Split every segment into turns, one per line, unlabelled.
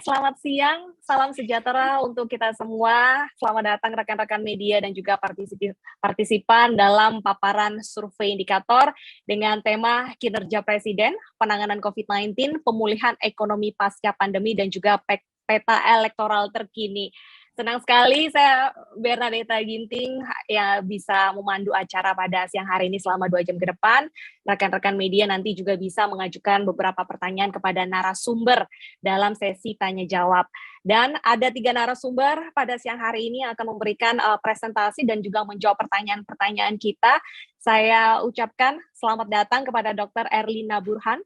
selamat siang, salam sejahtera untuk kita semua. Selamat datang rekan-rekan media dan juga partisipan dalam paparan survei indikator dengan tema kinerja Presiden, penanganan COVID-19, pemulihan ekonomi pasca pandemi dan juga peta elektoral terkini. Senang sekali saya Bernadetta Ginting ya bisa memandu acara pada siang hari ini selama 2 jam ke depan. Rekan-rekan media nanti juga bisa mengajukan beberapa pertanyaan kepada narasumber dalam sesi tanya jawab. Dan ada 3 narasumber pada siang hari ini yang akan memberikan presentasi dan juga menjawab pertanyaan-pertanyaan kita. Saya ucapkan selamat datang kepada Dr. Erlina Burhan,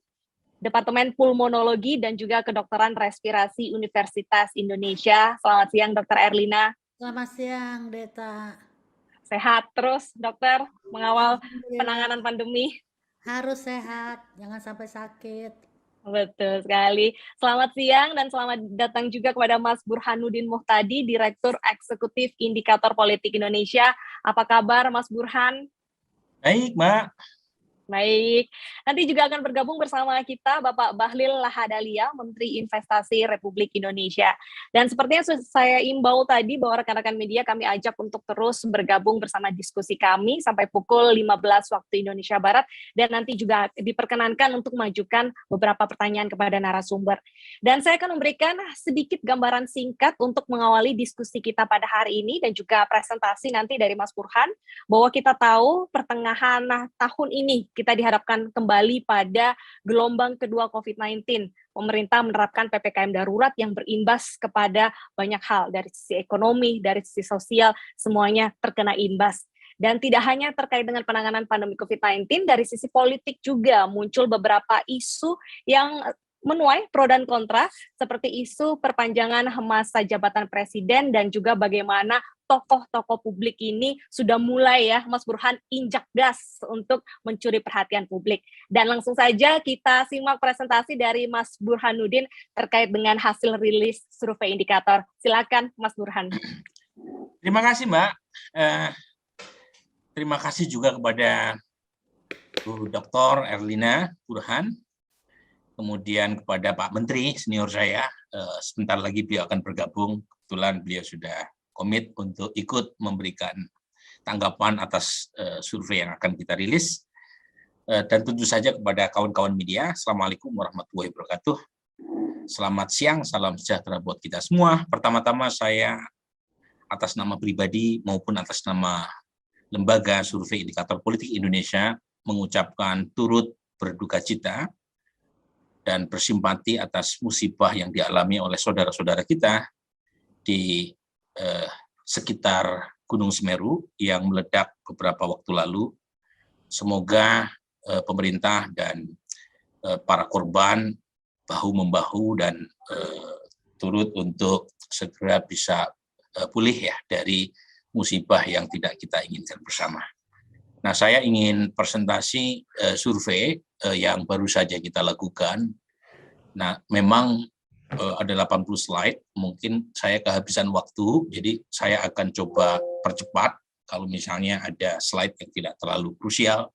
Departemen Pulmonologi dan juga Kedokteran Respirasi Universitas Indonesia. Selamat siang, Dr. Erlina.
Selamat siang, Deta.
Sehat terus, dokter, mengawal penanganan pandemi.
Harus sehat, jangan sampai sakit.
Betul sekali. Selamat siang dan selamat datang juga kepada Mas Burhanuddin Muhtadi, Direktur Eksekutif Indikator Politik Indonesia. Apa kabar, Mas Burhan?
Baik, Mbak.
Baik, nanti juga akan bergabung bersama kita Bapak Bahlil Lahadalia, Menteri Investasi Republik Indonesia. Dan sepertinya saya imbau tadi bahwa rekan-rekan media kami ajak untuk terus bergabung bersama diskusi kami sampai pukul 15 waktu Indonesia Barat, dan nanti juga diperkenankan untuk mengajukan beberapa pertanyaan kepada narasumber. Dan saya akan memberikan sedikit gambaran singkat untuk mengawali diskusi kita pada hari ini dan juga presentasi nanti dari Mas Burhan, bahwa kita tahu pertengahan tahun ini kita diharapkan kembali pada gelombang kedua COVID-19. Pemerintah menerapkan PPKM darurat yang berimbas kepada banyak hal, dari sisi ekonomi, dari sisi sosial, semuanya terkena imbas. Dan tidak hanya terkait dengan penanganan pandemi COVID-19, dari sisi politik juga muncul beberapa isu yang menuai pro dan kontra, seperti isu perpanjangan masa jabatan presiden dan juga bagaimana tokoh-tokoh publik ini sudah mulai ya, Mas Burhan, injak gas untuk mencuri perhatian publik. Dan langsung saja kita simak presentasi dari Mas Burhanuddin terkait dengan hasil rilis survei indikator. Silakan, Mas Burhan.
Terima kasih, Mbak. Terima kasih juga kepada Bu Dr. Erlina Burhan, kemudian kepada Pak Menteri senior saya. Sebentar lagi beliau akan bergabung. Kebetulan beliau sudah komit untuk ikut memberikan tanggapan atas survei yang akan kita rilis. Dan tentu saja kepada kawan-kawan media, Assalamualaikum warahmatullahi wabarakatuh. Selamat siang, salam sejahtera buat kita semua. Pertama-tama saya atas nama pribadi maupun atas nama Lembaga Survei Indikator Politik Indonesia mengucapkan turut berduka cita dan bersimpati atas musibah yang dialami oleh saudara-saudara kita di sekitar Gunung Semeru yang meledak beberapa waktu lalu. Semoga pemerintah dan para korban bahu-membahu dan turut untuk segera bisa pulih ya dari musibah yang tidak kita inginkan bersama. Nah, saya ingin presentasi survei yang baru saja kita lakukan. Nah, memang ada 80 slide, mungkin saya kehabisan waktu, jadi saya akan coba percepat. Kalau misalnya ada slide yang tidak terlalu krusial,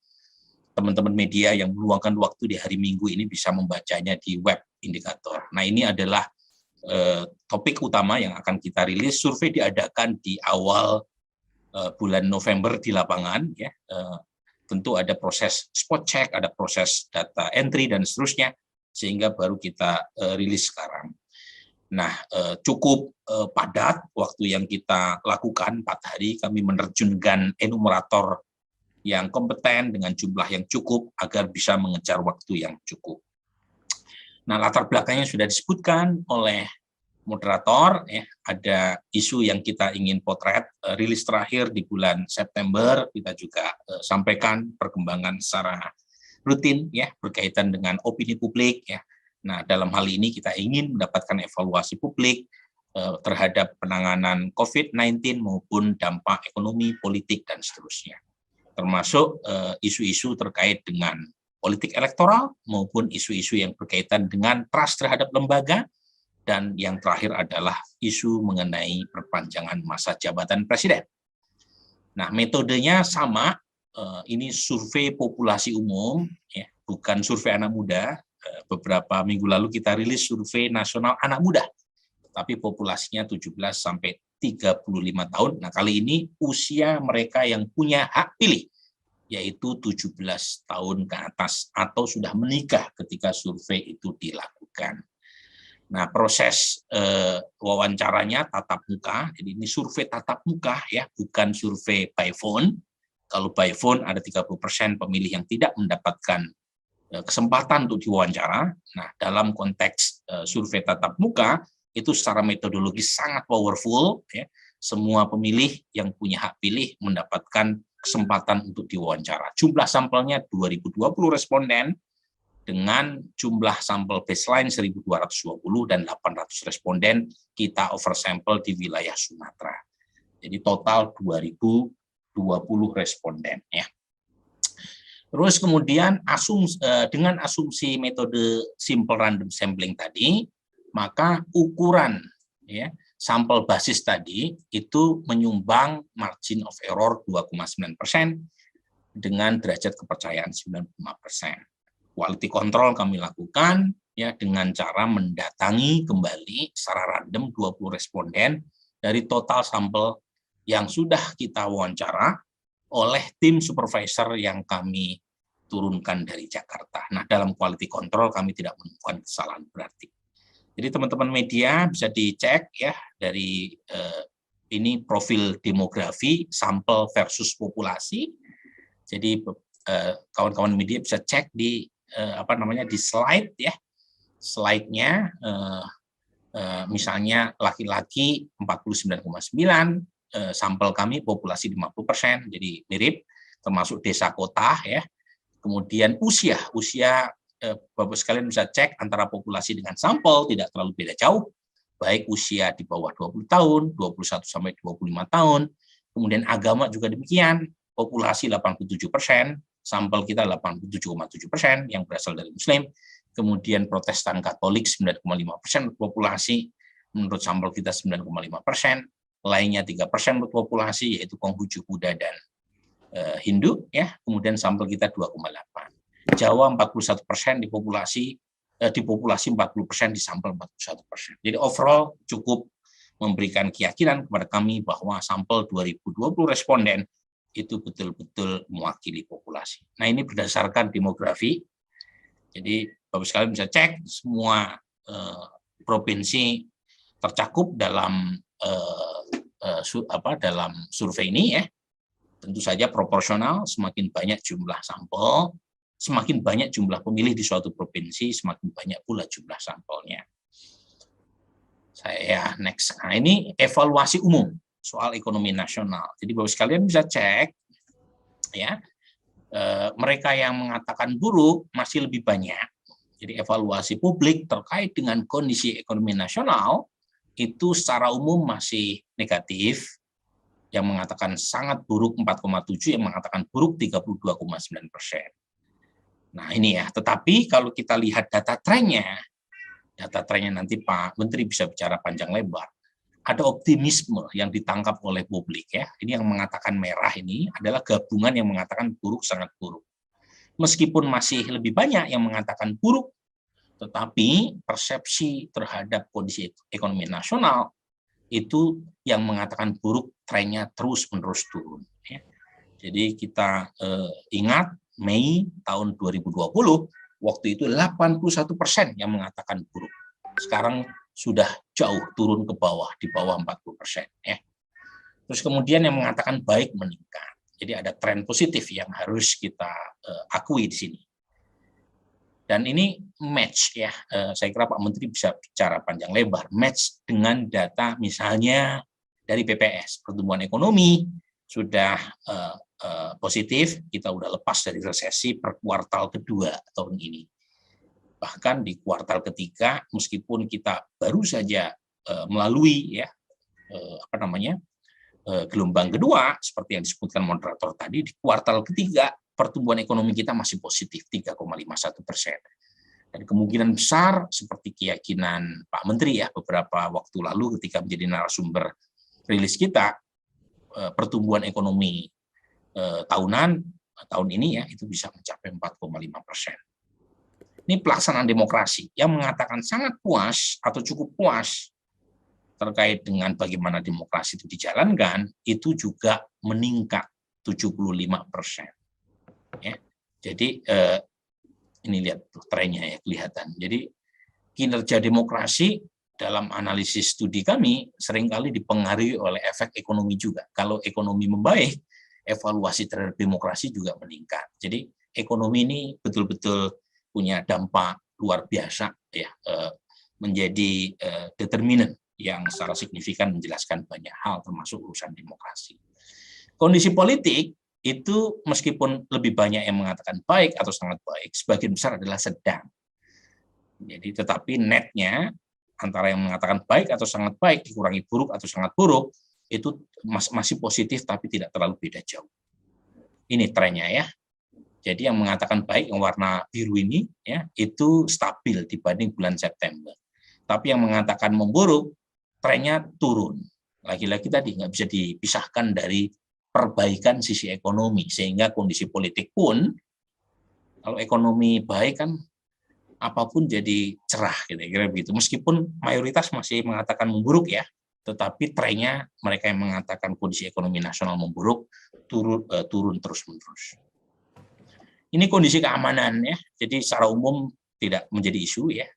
teman-teman media yang meluangkan waktu di hari Minggu ini bisa membacanya di web indikator. Nah, ini adalah topik utama yang akan kita rilis. Survei diadakan di awal bulan November di lapangan, ya. Tentu ada proses spot check, ada proses data entry dan seterusnya, sehingga baru kita rilis sekarang. Nah, cukup padat waktu yang kita lakukan, 4 hari. Kami menerjunkan enumerator yang kompeten dengan jumlah yang cukup agar bisa mengejar waktu yang cukup. Nah, latar belakangnya sudah disebutkan oleh moderator, ya. Ada isu yang kita ingin potret. Rilis terakhir di bulan September, kita juga sampaikan perkembangan secara rutin ya berkaitan dengan opini publik ya. Nah, dalam hal ini kita ingin mendapatkan evaluasi publik terhadap penanganan COVID-19 maupun dampak ekonomi, politik dan seterusnya. Termasuk isu-isu terkait dengan politik elektoral maupun isu-isu yang berkaitan dengan trust terhadap lembaga, dan yang terakhir adalah isu mengenai perpanjangan masa jabatan presiden. Nah, metodenya sama. Ini survei populasi umum, ya, bukan survei anak muda. Beberapa minggu lalu kita rilis survei nasional anak muda. tapi populasinya 17 sampai 35 tahun. Nah, kali ini usia mereka yang punya hak pilih yaitu 17 tahun ke atas atau sudah menikah ketika survei itu dilakukan. Nah, proses wawancaranya tatap muka, jadi ini survei tatap muka ya, bukan survei by phone. Kalau by phone ada 30% pemilih yang tidak mendapatkan kesempatan untuk diwawancara. Nah, dalam konteks survei tatap muka itu secara metodologis sangat powerful ya. Semua pemilih yang punya hak pilih mendapatkan kesempatan untuk diwawancara. Jumlah sampelnya 2020 responden dengan jumlah sampel baseline 1.220 dan 800 responden kita oversample di wilayah Sumatera. Jadi total 2020 responden ya. Terus kemudian dengan asumsi metode simple random sampling tadi, maka ukuran ya sampel basis tadi itu menyumbang margin of error 2,9% dengan derajat kepercayaan 95%. Quality control kami lakukan ya dengan cara mendatangi kembali secara random 20 responden dari total sampel yang sudah kita wawancara oleh tim supervisor yang kami turunkan dari Jakarta. Nah, dalam quality control kami tidak menemukan kesalahan berarti. Jadi teman-teman media bisa dicek ya dari ini profil demografi sampel versus populasi. Jadi kawan-kawan media bisa cek di di slide ya. Slide-nya misalnya laki-laki 49,9, sampel kami populasi 50%, jadi mirip termasuk desa kota ya. Kemudian usia Bapak sekalian bisa cek antara populasi dengan sampel tidak terlalu beda jauh, baik usia di bawah 20 tahun, 21 sampai 25 tahun. Kemudian agama juga demikian, populasi 87%, sampel kita 87,7% yang berasal dari Muslim. Kemudian Protestan Katolik 9,5% populasi, menurut sampel kita 9,5%, lainnya 3% menurut populasi yaitu Konghucu, Buddha dan Hindu ya. Kemudian sampel kita 2,8%. Jawa 41% di populasi 40% di sampel 41%. Jadi overall cukup memberikan keyakinan kepada kami bahwa sampel 2020 responden itu betul-betul mewakili populasi. Nah, ini berdasarkan demografi. Jadi Bapak sekalian bisa cek semua provinsi tercakup dalam dalam survei ini ya. Tentu saja proporsional, semakin banyak jumlah sampel, semakin banyak jumlah pemilih di suatu provinsi, semakin banyak pula jumlah sampelnya. Saya next. Nah, ini evaluasi umum soal ekonomi nasional. Jadi Bapak sekalian bisa cek ya. Mereka yang mengatakan buruk masih lebih banyak. Jadi evaluasi publik terkait dengan kondisi ekonomi nasional itu secara umum masih negatif. Yang mengatakan sangat buruk 4,7, yang mengatakan buruk 32,9%. Nah ini ya, tetapi kalau kita lihat data trennya nanti Pak Menteri bisa bicara panjang lebar. Ada optimisme yang ditangkap oleh publik ya. Ini yang mengatakan merah ini adalah gabungan yang mengatakan buruk sangat buruk. Meskipun masih lebih banyak yang mengatakan buruk, tetapi persepsi terhadap kondisi ekonomi nasional itu yang mengatakan buruk trennya terus-menerus turun. Ya. Jadi kita ingat Mei tahun 2020, waktu itu 81% yang mengatakan buruk. Sekarang sudah jauh turun ke bawah, di bawah 40%. Ya. Terus kemudian yang mengatakan baik meningkat. Jadi ada tren positif yang harus kita akui di sini. Dan ini match ya, saya kira Pak Menteri bisa bicara panjang lebar, match dengan data misalnya dari BPS, pertumbuhan ekonomi sudah positif, kita udah lepas dari resesi per kuartal kedua tahun ini. Bahkan di kuartal ketiga, meskipun kita baru saja melalui ya gelombang kedua, seperti yang disebutkan moderator tadi, di kuartal ketiga pertumbuhan ekonomi kita masih positif 3,51%. Dan kemungkinan besar seperti keyakinan Pak Menteri ya beberapa waktu lalu ketika menjadi narasumber rilis kita, pertumbuhan ekonomi tahun ini ya itu bisa mencapai 4,5%. Ini pelaksanaan demokrasi yang mengatakan sangat puas atau cukup puas terkait dengan bagaimana demokrasi itu dijalankan, itu juga meningkat 75%. Ya. Jadi ini lihat tuh trennya ya, kelihatan. Jadi kinerja demokrasi dalam analisis studi kami seringkali dipengaruhi oleh efek ekonomi juga. Kalau ekonomi membaik, evaluasi terhadap demokrasi juga meningkat. Jadi ekonomi ini betul-betul punya dampak luar biasa ya, menjadi determinan yang secara signifikan menjelaskan banyak hal termasuk urusan demokrasi. Kondisi politik itu meskipun lebih banyak yang mengatakan baik atau sangat baik, sebagian besar adalah sedang. Jadi tetapi netnya antara yang mengatakan baik atau sangat baik dikurangi buruk atau sangat buruk itu masih positif tapi tidak terlalu beda jauh. Ini trennya ya. Jadi yang mengatakan baik yang warna biru ini ya itu stabil dibanding bulan September. Tapi yang mengatakan memburuk trennya turun. Lagi-lagi tadi nggak bisa dipisahkan dari perbaikan sisi ekonomi sehingga kondisi politik pun kalau ekonomi baik kan apapun jadi cerah kira-kira begitu. Meskipun mayoritas masih mengatakan memburuk ya, tetapi trennya mereka yang mengatakan kondisi ekonomi nasional memburuk turun terus-menerus. Ini kondisi keamanan ya. Jadi secara umum tidak menjadi isu ya.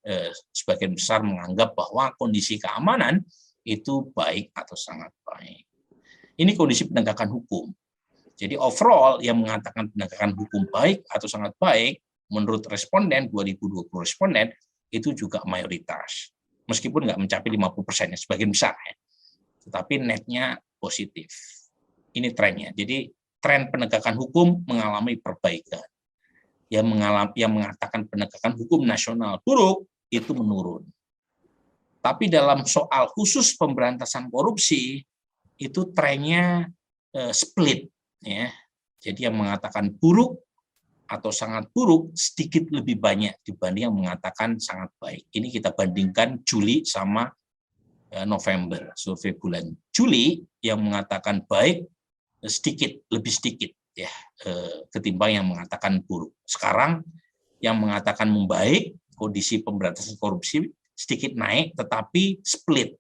Sebagian besar menganggap bahwa kondisi keamanan itu baik atau sangat baik. Ini kondisi penegakan hukum. Jadi overall yang mengatakan penegakan hukum baik atau sangat baik menurut responden 2020 responden itu juga mayoritas. Meskipun nggak mencapai 50% sebagian besar ya. Tetapi netnya positif. Ini trennya. Jadi tren penegakan hukum mengalami perbaikan. Yang mengatakan penegakan hukum nasional buruk itu menurun. Tapi dalam soal khusus pemberantasan korupsi itu trennya split ya. Jadi yang mengatakan buruk atau sangat buruk sedikit lebih banyak dibanding yang mengatakan sangat baik. Ini kita bandingkan Juli sama November. Survei bulan Juli yang mengatakan baik lebih sedikit ya ketimbang yang mengatakan buruk. Sekarang yang mengatakan membaik kondisi pemberantasan korupsi sedikit naik tetapi split.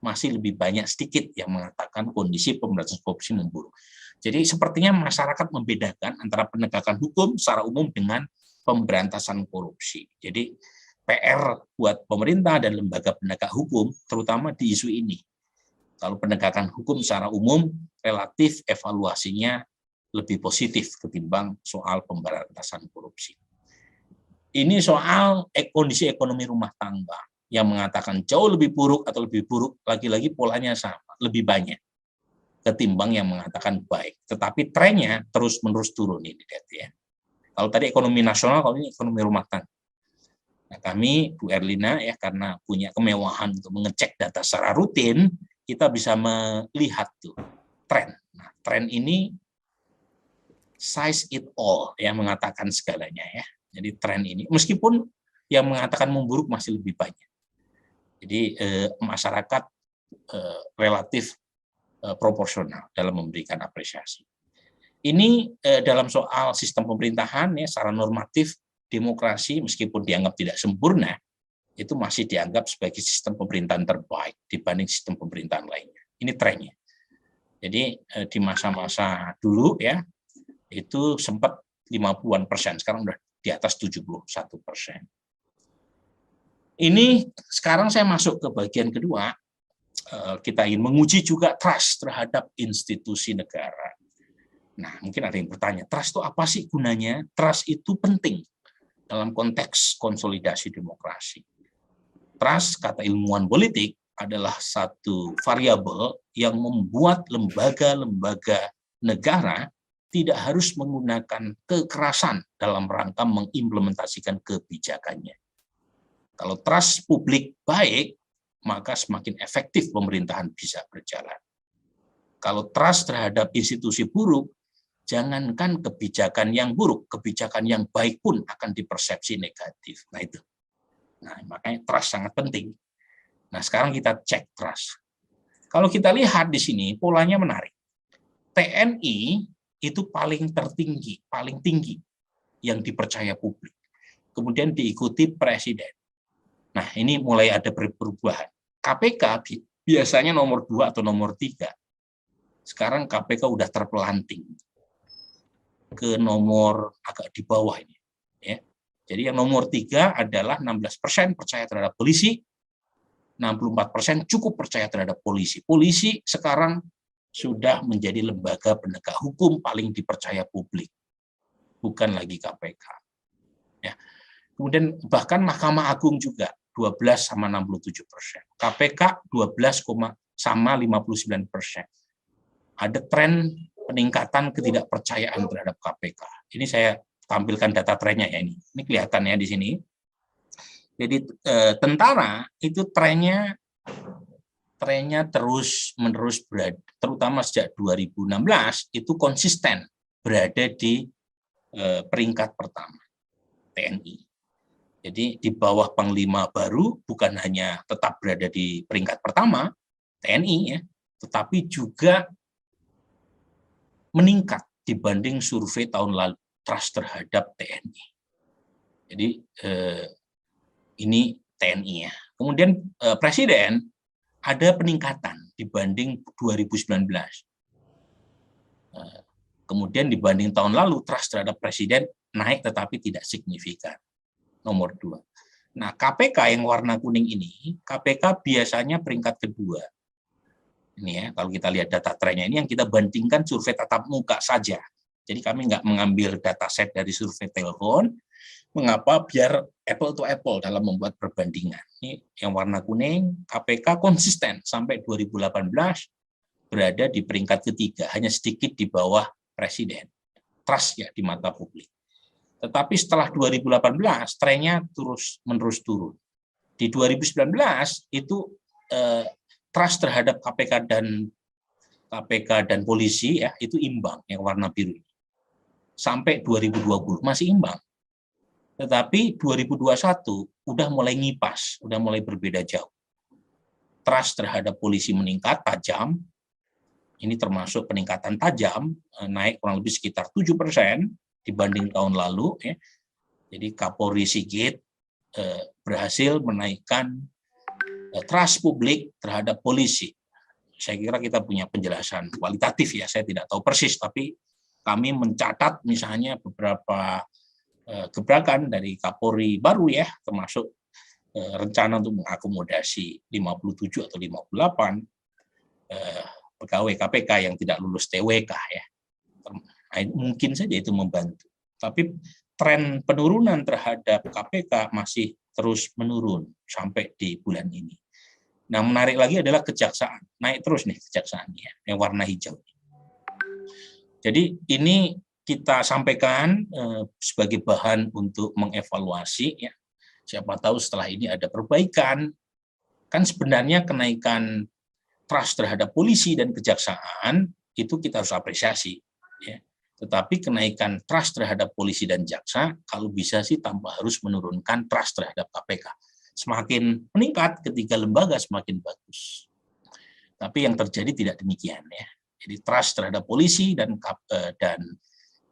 Masih lebih banyak sedikit yang mengatakan kondisi pemberantasan korupsi memburuk. Jadi sepertinya masyarakat membedakan antara penegakan hukum secara umum dengan pemberantasan korupsi. Jadi PR buat pemerintah dan lembaga penegak hukum, terutama di isu ini. Kalau penegakan hukum secara umum, relatif evaluasinya lebih positif ketimbang soal pemberantasan korupsi. Ini soal kondisi ekonomi rumah tangga. Yang mengatakan jauh lebih buruk atau lebih buruk, lagi-lagi polanya sama, lebih banyak ketimbang yang mengatakan baik. Tetapi trennya terus-menerus turun ini, ya. Kalau tadi ekonomi nasional, kalau ini ekonomi rumah tangga. Nah, kami, Bu Erlina, ya karena punya kemewahan untuk mengecek data secara rutin, kita bisa melihat tuh tren. Nah, tren ini size it all, yang mengatakan segalanya ya. Jadi tren ini, meskipun yang mengatakan memburuk masih lebih banyak. Jadi masyarakat relatif proporsional dalam memberikan apresiasi. Ini dalam soal sistem pemerintahan ya secara normatif demokrasi meskipun dianggap tidak sempurna itu masih dianggap sebagai sistem pemerintahan terbaik dibanding sistem pemerintahan lainnya. Ini trennya. Jadi di masa-masa dulu ya itu sempat 50-an%, sekarang udah di atas 71%. Ini sekarang saya masuk ke bagian kedua, kita ingin menguji juga trust terhadap institusi negara. Nah, mungkin ada yang bertanya, trust itu apa sih gunanya? Trust itu penting dalam konteks konsolidasi demokrasi. Trust, kata ilmuwan politik, adalah satu variabel yang membuat lembaga-lembaga negara tidak harus menggunakan kekerasan dalam rangka mengimplementasikan kebijakannya. Kalau trust publik baik, maka semakin efektif pemerintahan bisa berjalan. Kalau trust terhadap institusi buruk, jangankan kebijakan yang buruk, kebijakan yang baik pun akan dipersepsi negatif. Nah itu. Nah, makanya trust sangat penting. Nah, sekarang kita cek trust. Kalau kita lihat di sini, polanya menarik. TNI itu paling tertinggi, paling tinggi yang dipercaya publik. Kemudian diikuti presiden. Nah, ini mulai ada perubahan. KPK biasanya nomor 2 atau nomor 3. Sekarang KPK udah terpelanting ke nomor agak di bawah ini. Ya. Jadi yang nomor 3 adalah 16% percaya terhadap polisi, 64% cukup percaya terhadap polisi. Polisi sekarang sudah menjadi lembaga penegak hukum paling dipercaya publik, bukan lagi KPK. Ya. Kemudian bahkan Mahkamah Agung juga 12 sama 67%. KPK 12 sama 59%. Ada tren peningkatan ketidakpercayaan terhadap KPK. Ini saya tampilkan data trennya ya ini. Ini kelihatannya di sini. Jadi tentara itu trennya terus-menerus berada, terutama sejak 2016 itu konsisten berada di peringkat pertama TNI. Jadi di bawah Panglima baru bukan hanya tetap berada di peringkat pertama TNI ya, tetapi juga meningkat dibanding survei tahun lalu trust terhadap TNI. Jadi ini TNI ya. Kemudian Presiden ada peningkatan dibanding 2019. Kemudian dibanding tahun lalu trust terhadap Presiden naik tetapi tidak signifikan. Nomor 2. Nah, KPK yang warna kuning ini, KPK biasanya peringkat kedua. Ini ya, kalau kita lihat data trennya ini yang kita bandingkan survei tatap muka saja. Jadi kami nggak mengambil data set dari survei telepon. Mengapa? Biar apple to apple dalam membuat perbandingan. Ini yang warna kuning, KPK konsisten sampai 2018 berada di peringkat ketiga, hanya sedikit di bawah Presiden. Trust ya di mata publik. Tetapi setelah 2018 trennya terus-menerus turun. Di 2019 itu trust terhadap KPK dan polisi ya itu imbang yang warna biru. Sampai 2020 masih imbang. Tetapi 2021 udah mulai ngipas, udah mulai berbeda jauh. Trust terhadap polisi meningkat tajam. Ini termasuk peningkatan tajam, naik kurang lebih sekitar 7% dibanding tahun lalu. Ya. Jadi Kapolri Sigit berhasil menaikkan trust publik terhadap polisi. Saya kira kita punya penjelasan kualitatif ya, saya tidak tahu persis, tapi kami mencatat misalnya beberapa gebrakan dari Kapolri baru ya, termasuk rencana untuk mengakomodasi 57 atau 58 pegawai KPK yang tidak lulus TWK ya. Mungkin saja itu membantu. Tapi tren penurunan terhadap KPK masih terus menurun sampai di bulan ini. Nah, menarik lagi adalah kejaksaan. Naik terus nih kejaksaannya, yang warna hijau. Jadi ini kita sampaikan sebagai bahan untuk mengevaluasi. Ya. Siapa tahu setelah ini ada perbaikan. Kan sebenarnya kenaikan trust terhadap polisi dan kejaksaan itu kita harus apresiasi. Ya. Tetapi kenaikan trust terhadap polisi dan jaksa, kalau bisa sih tanpa harus menurunkan trust terhadap KPK. Semakin meningkat ketika lembaga semakin bagus. Tapi yang terjadi tidak demikian ya. Jadi trust terhadap polisi dan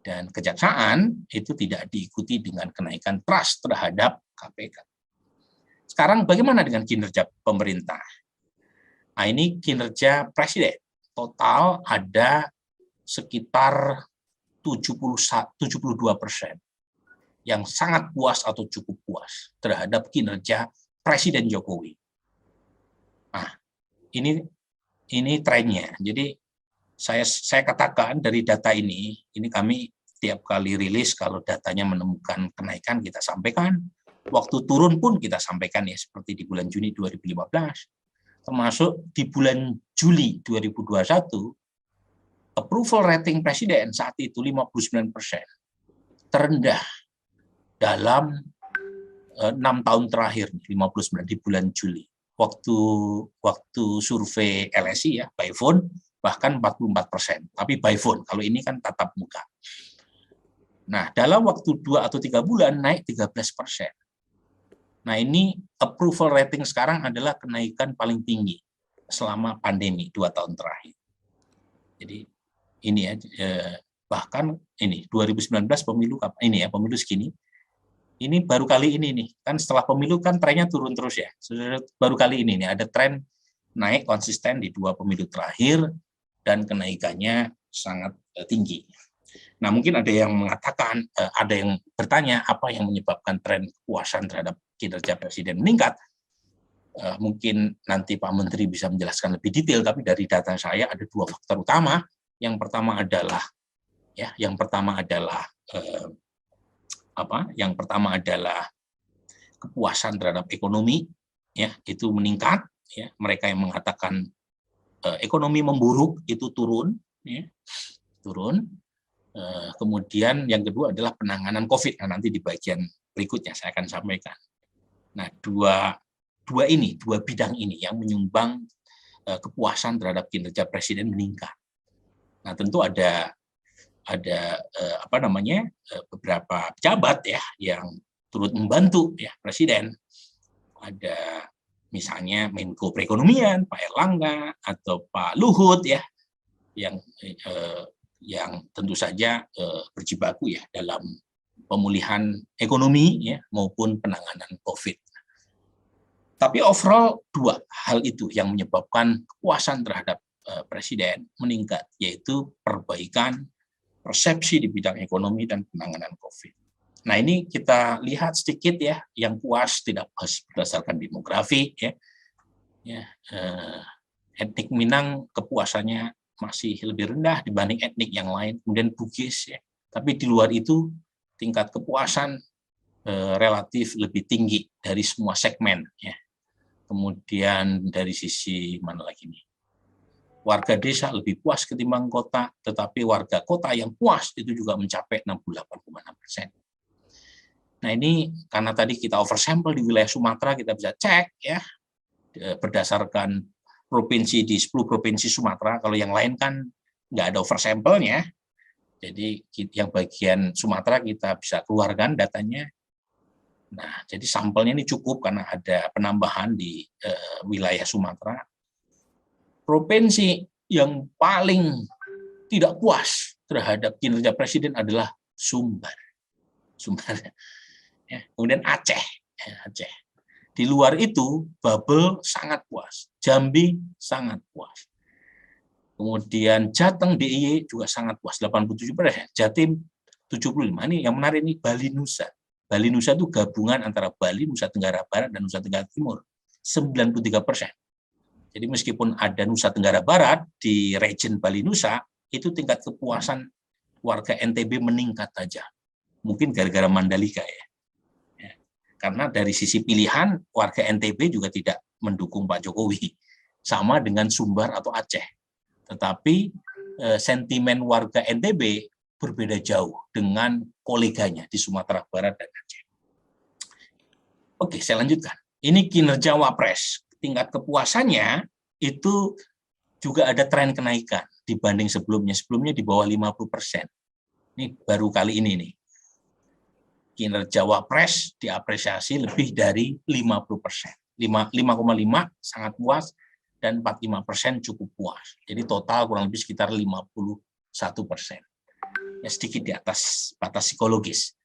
kejaksaan itu tidak diikuti dengan kenaikan trust terhadap KPK. Sekarang bagaimana dengan kinerja pemerintah? Nah, ini kinerja Presiden. Total ada sekitar 72% yang sangat puas atau cukup puas terhadap kinerja Presiden Jokowi. Nah, ini trennya. Jadi saya katakan dari data ini kami tiap kali rilis kalau datanya menemukan kenaikan kita sampaikan. Waktu turun pun kita sampaikan ya, seperti di bulan Juni 2015. Termasuk di bulan Juli 2021, approval rating Presiden saat itu 59%. Terendah dalam 6 tahun terakhir, 59 di bulan Juli. Waktu survei LSI ya, by phone, bahkan 44%. Tapi by phone, kalau ini kan tatap muka. Nah, dalam waktu 2 atau 3 bulan naik 13%. Nah, ini approval rating sekarang adalah kenaikan paling tinggi selama pandemi 2 tahun terakhir. Jadi ini ya, bahkan ini 2019 pemilu ini ya, pemilu segini. Ini baru kali ini nih, kan setelah pemilu kan trennya turun terus ya. Baru kali ini nih ada tren naik konsisten di 2 pemilu terakhir dan kenaikannya sangat tinggi. Nah, mungkin ada yang mengatakan, ada yang bertanya apa yang menyebabkan tren kepuasan terhadap kinerja presiden meningkat. Mungkin nanti Pak Menteri bisa menjelaskan lebih detail, tapi dari data saya ada 2 faktor utama. Yang pertama adalah kepuasan terhadap ekonomi, ya, itu meningkat. Ya, mereka yang mengatakan ekonomi memburuk itu turun, ya, turun. Kemudian yang kedua adalah penanganan COVID. Nah, nanti di bagian berikutnya saya akan sampaikan. Nah, dua bidang ini yang menyumbang kepuasan terhadap kinerja presiden meningkat. Nah, tentu ada beberapa pejabat ya yang turut membantu ya presiden. Ada misalnya Menko Perekonomian Pak Erlangga atau Pak Luhut ya yang tentu saja berjibaku ya dalam pemulihan ekonomi ya maupun penanganan COVID. Tapi overall 2 hal itu yang menyebabkan kepuasan terhadap presiden meningkat, yaitu perbaikan persepsi di bidang ekonomi dan penanganan COVID. Nah, ini kita lihat sedikit ya, yang puas tidak puas berdasarkan demografi ya. Etnik Minang kepuasannya masih lebih rendah dibanding etnik yang lain, kemudian Bugis ya. Tapi di luar itu tingkat kepuasan relatif lebih tinggi dari semua segmen ya. Kemudian dari sisi mana lagi nih? Warga desa lebih puas ketimbang kota, tetapi warga kota yang puas itu juga mencapai 68,6%. Nah, ini karena tadi kita oversample di wilayah Sumatera, kita bisa cek ya berdasarkan provinsi di 10 provinsi Sumatera. Kalau yang lain kan nggak ada oversample-nya. Jadi yang bagian Sumatera kita bisa keluarkan datanya. Nah, jadi sampelnya ini cukup karena ada penambahan di wilayah Sumatera. Provinsi yang paling tidak puas terhadap kinerja presiden adalah Sumbar. Ya, kemudian Aceh. Di luar itu, Babel sangat puas, Jambi sangat puas. Kemudian Jateng DIY juga sangat puas, 87%. Jatim 75%. Ini yang menarik ini Bali Nusa. Bali Nusa itu gabungan antara Bali, Nusa Tenggara Barat, dan Nusa Tenggara Timur. 93%. Jadi meskipun ada Nusa Tenggara Barat, di region Bali Nusa, itu tingkat kepuasan warga NTB meningkat saja. Mungkin gara-gara Mandalika ya. Karena dari sisi pilihan, warga NTB juga tidak mendukung Pak Jokowi. Sama dengan Sumbar atau Aceh. Tetapi sentimen warga NTB berbeda jauh dengan koleganya di Sumatera Barat dan Aceh. Oke, saya lanjutkan. Ini kinerja Wapres. Tingkat kepuasannya itu juga ada tren kenaikan dibanding sebelumnya. Sebelumnya di bawah 50%. Ini baru kali ini nih. Kinerja Wapres diapresiasi lebih dari 50%. 5,5 sangat puas dan 45% cukup puas. Jadi total kurang lebih sekitar 51%. Ya, sedikit di atas batas psikologis.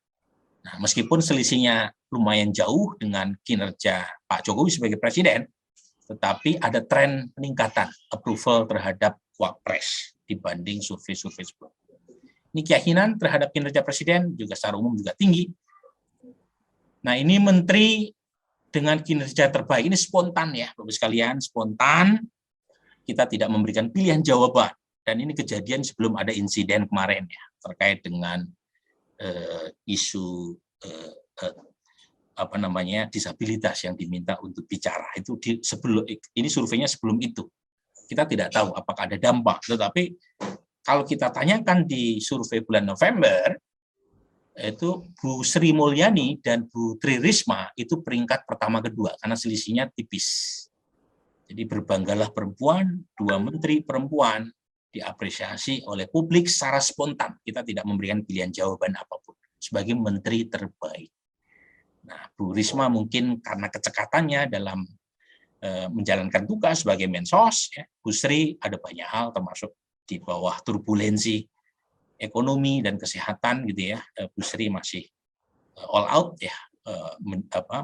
Nah, meskipun selisihnya lumayan jauh dengan kinerja Pak Jokowi sebagai presiden, tetapi ada tren peningkatan approval terhadap Wapres dibanding survei-survei sebelumnya. Ini keyakinan terhadap kinerja presiden juga secara umum juga tinggi. Nah, ini menteri dengan kinerja terbaik, ini spontan ya, Bapak sekalian, spontan. Kita tidak memberikan pilihan jawaban. Dan ini kejadian sebelum ada insiden kemarin ya, terkait dengan isu disabilitas yang diminta untuk bicara. Itu ini surveinya sebelum itu. Kita tidak tahu apakah ada dampak, tetapi kalau kita tanyakan di survei bulan November, itu Bu Sri Mulyani dan Bu Tri Risma itu peringkat pertama kedua karena selisihnya tipis. Jadi berbanggalah perempuan, 2 menteri perempuan diapresiasi oleh publik secara spontan. Kita tidak memberikan pilihan jawaban apapun sebagai menteri terbaik. Nah, Bu Risma mungkin karena kecekatannya dalam menjalankan tugas sebagai Mensos, ya. Bu Sri ada banyak hal termasuk di bawah turbulensi ekonomi dan kesehatan gitu ya. Bu Sri masih all out ya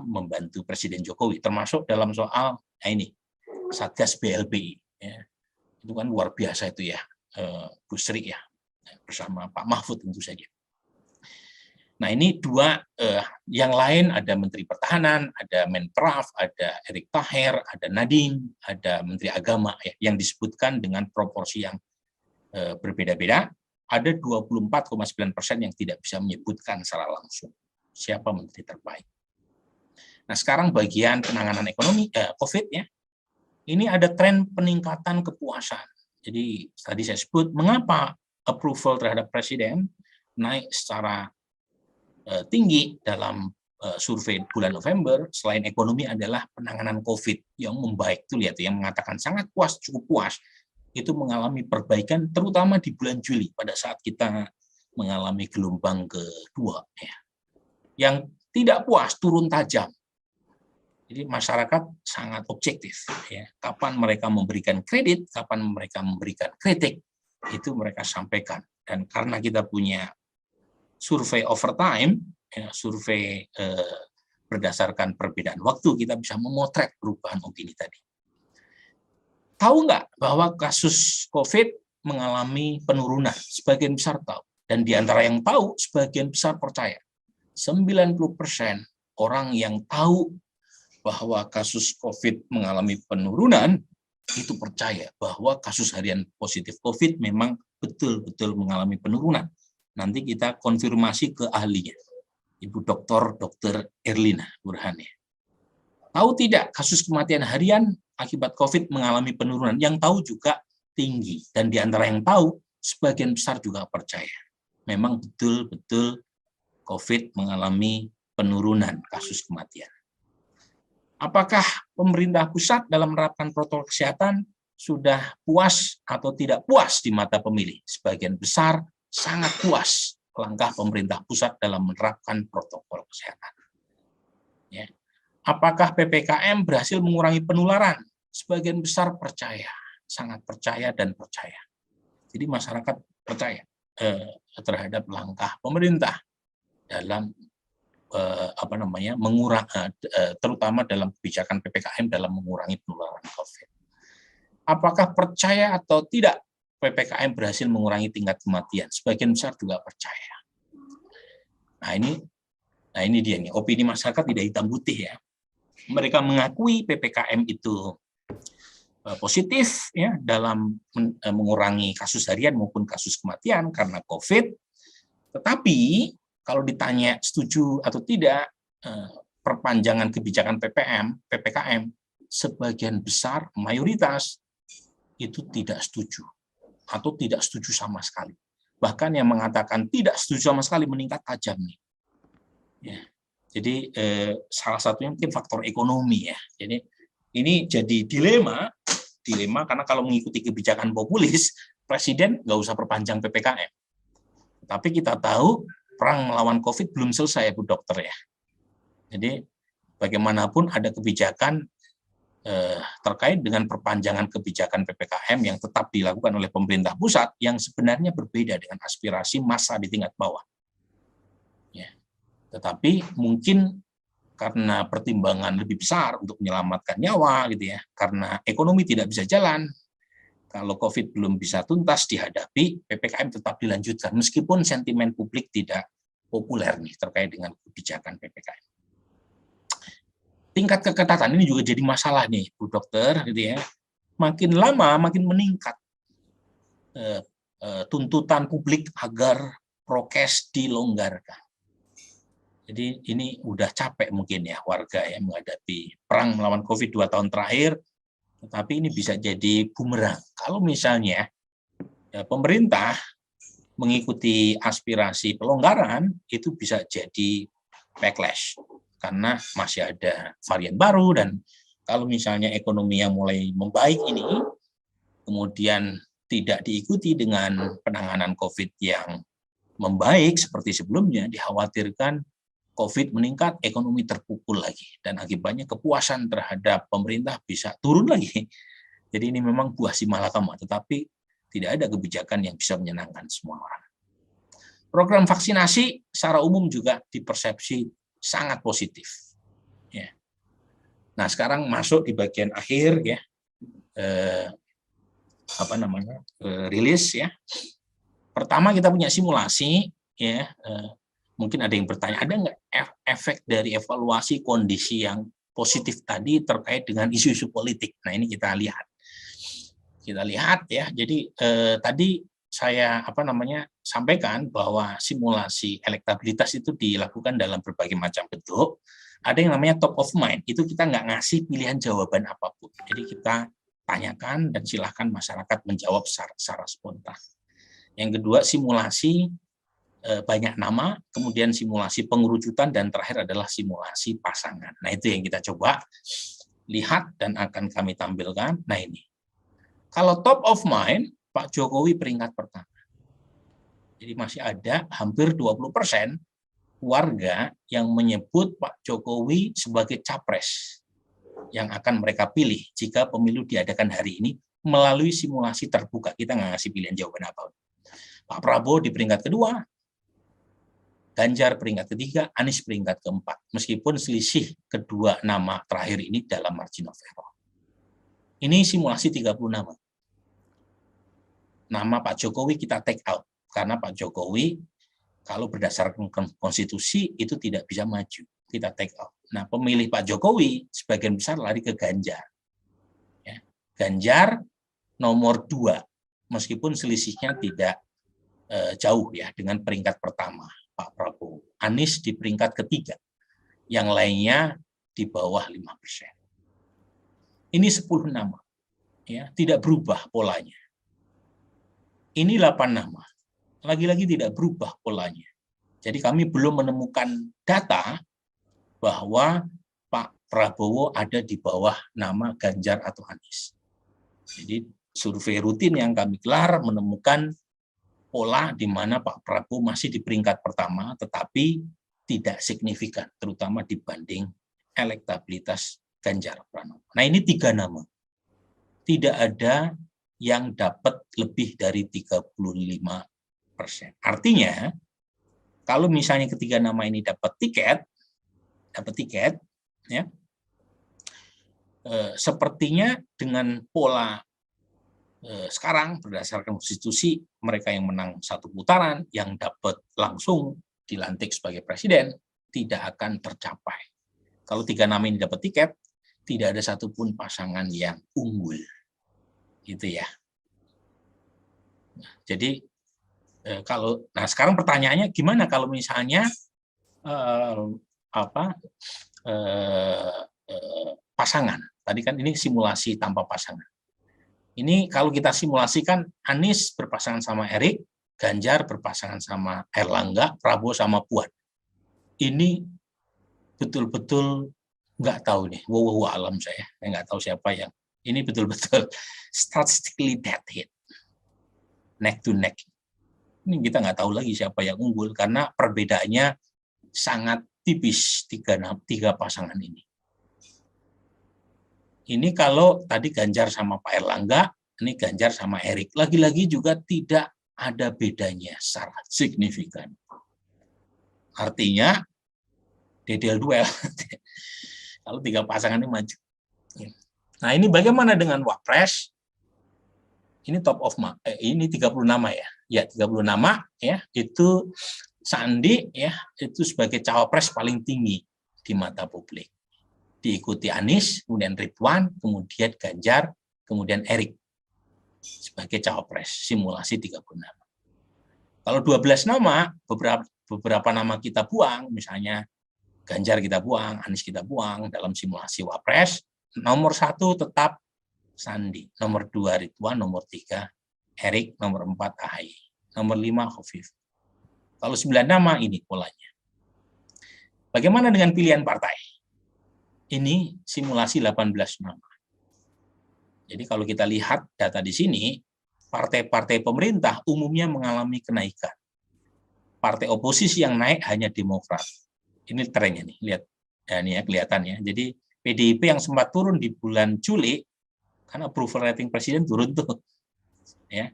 membantu Presiden Jokowi termasuk dalam soal ini Satgas BLPI. Ya. Itu kan luar biasa itu ya, Bu Sri ya, bersama Pak Mahfud tentu saja. Nah ini dua, yang lain ada Menteri Pertahanan, ada Menpraf, ada Erick Thohir, ada Nadiem, ada Menteri Agama ya, yang disebutkan dengan proporsi yang berbeda-beda. Ada 24,9% yang tidak bisa menyebutkan secara langsung siapa menteri terbaik. Nah sekarang bagian penanganan ekonomi COVID ya, ini ada tren peningkatan kepuasan. Jadi tadi saya sebut mengapa approval terhadap presiden naik secara tinggi dalam survei bulan November. Selain ekonomi adalah penanganan COVID yang membaik. Itu lihat yang mengatakan sangat puas, cukup puas. Itu mengalami perbaikan terutama di bulan Juli pada saat kita mengalami gelombang kedua. Ya. Yang tidak puas turun tajam. Jadi masyarakat sangat objektif. Ya. Kapan mereka memberikan kredit, kapan mereka memberikan kritik, itu mereka sampaikan. Dan karena kita punya survei overtime, ya, survei berdasarkan perbedaan waktu, kita bisa memotret perubahan opini tadi. Tahu nggak bahwa kasus COVID mengalami penurunan? Sebagian besar tahu. Dan di antara yang tahu, sebagian besar percaya. 90% orang yang tahu bahwa kasus COVID mengalami penurunan, itu percaya bahwa kasus harian positif COVID memang betul-betul mengalami penurunan. Nanti kita konfirmasi ke ahlinya, Ibu Dr. Erlina Burhani. Tahu tidak kasus kematian harian akibat COVID mengalami penurunan? Yang tahu juga tinggi. Dan di antara yang tahu, sebagian besar juga percaya. Memang betul-betul COVID mengalami penurunan kasus kematian. Apakah pemerintah pusat dalam menerapkan protokol kesehatan sudah puas atau tidak puas di mata pemilih? Sebagian besar sangat puas langkah pemerintah pusat dalam menerapkan protokol kesehatan. Ya. Apakah PPKM berhasil mengurangi penularan? Sebagian besar percaya, sangat percaya dan percaya. Jadi masyarakat percaya terhadap langkah pemerintah dalam terutama dalam kebijakan PPKM dalam mengurangi penularan COVID. Apakah percaya atau tidak PPKM berhasil mengurangi tingkat kematian? Sebagian besar juga percaya. Nah ini dia nih, opini masyarakat tidak hitam putih ya. Mereka mengakui PPKM itu positif ya dalam mengurangi kasus harian maupun kasus kematian karena COVID. Tetapi kalau ditanya setuju atau tidak perpanjangan kebijakan PPKM, sebagian besar mayoritas itu tidak setuju atau tidak setuju sama sekali. Bahkan yang mengatakan tidak setuju sama sekali meningkat tajam nih. Ya. Jadi salah satunya mungkin faktor ekonomi ya. Jadi ini jadi dilema karena kalau mengikuti kebijakan populis, presiden nggak usah perpanjang PPKM. Tapi kita tahu perang melawan COVID belum selesai, Bu Dokter ya. Jadi bagaimanapun ada kebijakan terkait dengan perpanjangan kebijakan PPKM yang tetap dilakukan oleh pemerintah pusat yang sebenarnya berbeda dengan aspirasi massa di tingkat bawah. Ya. Tetapi mungkin karena pertimbangan lebih besar untuk menyelamatkan nyawa, gitu ya, karena ekonomi tidak bisa jalan, kalau COVID belum bisa tuntas dihadapi, PPKM tetap dilanjutkan, meskipun sentimen publik tidak populer nih terkait dengan kebijakan PPKM. Tingkat keketatan ini juga jadi masalah nih, Bu Dokter, gitu ya. Makin lama makin meningkat tuntutan publik agar prokes dilonggarkan. Jadi ini udah capek mungkin ya warga ya menghadapi perang melawan COVID 2 tahun terakhir, tetapi ini bisa jadi bumerang. Kalau misalnya pemerintah mengikuti aspirasi pelonggaran, itu bisa jadi backlash karena masih ada varian baru, dan kalau misalnya ekonomi yang mulai membaik ini kemudian tidak diikuti dengan penanganan COVID yang membaik seperti sebelumnya, dikhawatirkan COVID meningkat, ekonomi terpukul lagi, dan akibatnya kepuasan terhadap pemerintah bisa turun lagi. Jadi ini memang buah si malakama, tetapi tidak ada kebijakan yang bisa menyenangkan semua orang. Program vaksinasi secara umum juga dipersepsi sangat positif. Ya. Nah sekarang masuk di bagian akhir ya, rilis ya. Pertama kita punya simulasi ya. Mungkin ada yang bertanya, ada nggak efek dari evaluasi kondisi yang positif tadi terkait dengan isu-isu politik? Nah ini kita lihat. Ya. Jadi tadi saya sampaikan bahwa simulasi elektabilitas itu dilakukan dalam berbagai macam bentuk. Ada yang namanya top of mind, itu kita nggak ngasih pilihan jawaban apapun. Jadi kita tanyakan dan silahkan masyarakat menjawab secara spontan. Yang kedua simulasi banyak nama, kemudian simulasi pengerucutan, dan terakhir adalah simulasi pasangan. Nah itu yang kita coba lihat dan akan kami tampilkan. Nah ini. Kalau top of mind, Pak Jokowi peringkat pertama. Jadi masih ada hampir 20% warga yang menyebut Pak Jokowi sebagai capres yang akan mereka pilih jika pemilu diadakan hari ini melalui simulasi terbuka. Kita nggak ngasih pilihan jawaban apa. Pak Prabowo di peringkat kedua, Ganjar peringkat ketiga, Anies peringkat keempat. Meskipun selisih kedua nama terakhir ini dalam margin of error. Ini simulasi 30 nama. Nama Pak Jokowi kita take out, karena Pak Jokowi kalau berdasarkan konstitusi itu tidak bisa maju, kita take out. Nah pemilih Pak Jokowi sebagian besar lari ke Ganjar. Ya. Ganjar nomor 2, meskipun selisihnya tidak jauh ya dengan peringkat pertama Pak Prabowo. Anies di peringkat ketiga, yang lainnya di bawah 5%. Ini 10 nama, ya tidak berubah polanya. Ini 8 nama. Lagi-lagi tidak berubah polanya. Jadi kami belum menemukan data bahwa Pak Prabowo ada di bawah nama Ganjar atau Anies. Jadi survei rutin yang kami gelar menemukan pola di mana Pak Prabowo masih di peringkat pertama, tetapi tidak signifikan, terutama dibanding elektabilitas Ganjar Pranowo. Nah ini 3 nama. Tidak ada yang dapat lebih dari 35%. Artinya, kalau misalnya ketiga nama ini dapat tiket, ya, sepertinya dengan pola sekarang berdasarkan konstitusi, mereka yang menang 1 putaran, yang dapat langsung dilantik sebagai presiden, tidak akan tercapai. Kalau 3 nama ini dapat tiket, tidak ada satupun pasangan yang unggul. Gitu ya. Jadi sekarang pertanyaannya gimana kalau misalnya pasangan. Tadi kan ini simulasi tanpa pasangan. Ini kalau kita simulasikan Anies berpasangan sama Erik, Ganjar berpasangan sama Erlangga, Prabowo sama Puan. Ini betul-betul nggak tahu nih, wallahu alam saya nggak tahu siapa yang ini betul-betul statistically dead hit, neck to neck. Ini kita nggak tahu lagi siapa yang unggul karena perbedaannya sangat tipis 3 pasangan ini. Ini kalau tadi Ganjar sama Pak Erlangga, ini Ganjar sama Erik. Lagi-lagi juga tidak ada bedanya secara signifikan. Artinya dedel duel. Kalau 3 pasangan ini maju. Nah ini bagaimana dengan Wapres? Ini top of ini 30 nama ya. Ya 30 nama ya itu Sandi ya itu sebagai cawapres paling tinggi di mata publik. Diikuti Anies, kemudian Ridwan, kemudian Ganjar, kemudian Erik sebagai cawapres, simulasi 30 nama. Kalau 12 nama, beberapa nama kita buang, misalnya Ganjar kita buang, Anies kita buang dalam simulasi Wapres, nomor 1 tetap Sandi, nomor 2 Ridwan, nomor 3 Erik, nomor 4 AHY, nomor 5 Khofif. Kalau 9 nama ini polanya. Bagaimana dengan pilihan partai? Ini simulasi 18 nama. Jadi kalau kita lihat data di sini, partai-partai pemerintah umumnya mengalami kenaikan. Partai oposisi yang naik hanya Demokrat. Ini trennya nih, lihat. Ya, ini ya kelihatannya. Jadi PDIP yang sempat turun di bulan Juli, karena approval rating presiden turun tuh. Ya.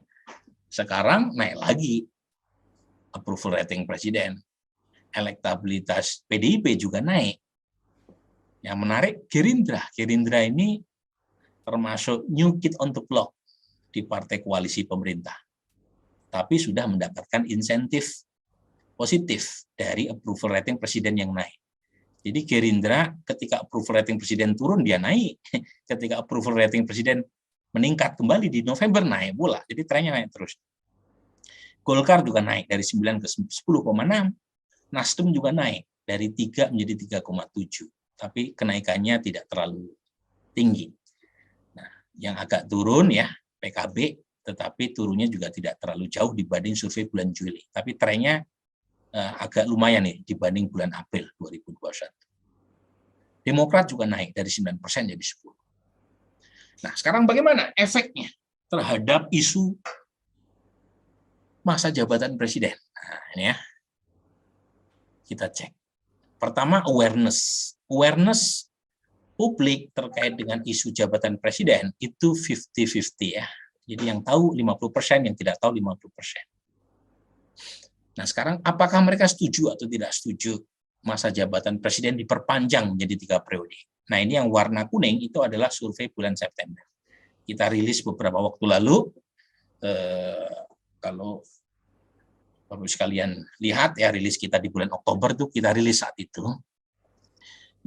Sekarang naik lagi approval rating presiden. Elektabilitas PDIP juga naik. Yang menarik Gerindra. Gerindra ini termasuk new kid on the block di partai koalisi pemerintah. Tapi sudah mendapatkan insentif positif dari approval rating presiden yang naik. Jadi Gerindra ketika approval rating presiden turun dia naik, ketika approval rating presiden meningkat kembali di November naik pula. Jadi trennya naik terus. Golkar juga naik dari 9 ke 10,6. Nasdem juga naik dari 3 menjadi 3,7. Tapi kenaikannya tidak terlalu tinggi. Nah, yang agak turun ya PKB, tetapi turunnya juga tidak terlalu jauh dibanding survei bulan Juli. Tapi trennya agak lumayan nih dibanding bulan April 2021. Demokrat juga naik dari 9% jadi 10%. Nah, sekarang bagaimana efeknya terhadap isu masa jabatan presiden? Nah, ini ya. Kita cek. Pertama, awareness. Awareness publik terkait dengan isu jabatan presiden itu 50-50 ya. Jadi yang tahu 50%, yang tidak tahu 50%. Nah, sekarang apakah mereka setuju atau tidak setuju masa jabatan presiden diperpanjang menjadi 3 periode? Nah, ini yang warna kuning itu adalah survei bulan September. Kita rilis beberapa waktu lalu. Kalau Bapak sekalian lihat ya, rilis kita di bulan Oktober tuh kita rilis saat itu.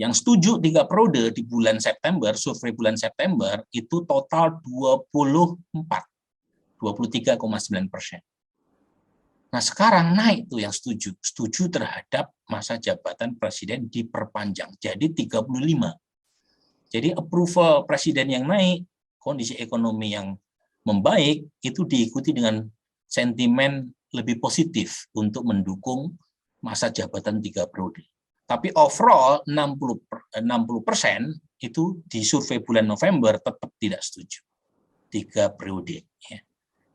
Yang setuju 3 periode di bulan September, survei bulan September itu total 23,9%. Nah, sekarang naik tuh yang setuju terhadap masa jabatan presiden diperpanjang jadi 35. Jadi approval presiden yang naik, kondisi ekonomi yang membaik itu diikuti dengan sentimen lebih positif untuk mendukung masa jabatan 3 periode. Tapi overall 60% itu di survei bulan November tetap tidak setuju 3 periode. Ya.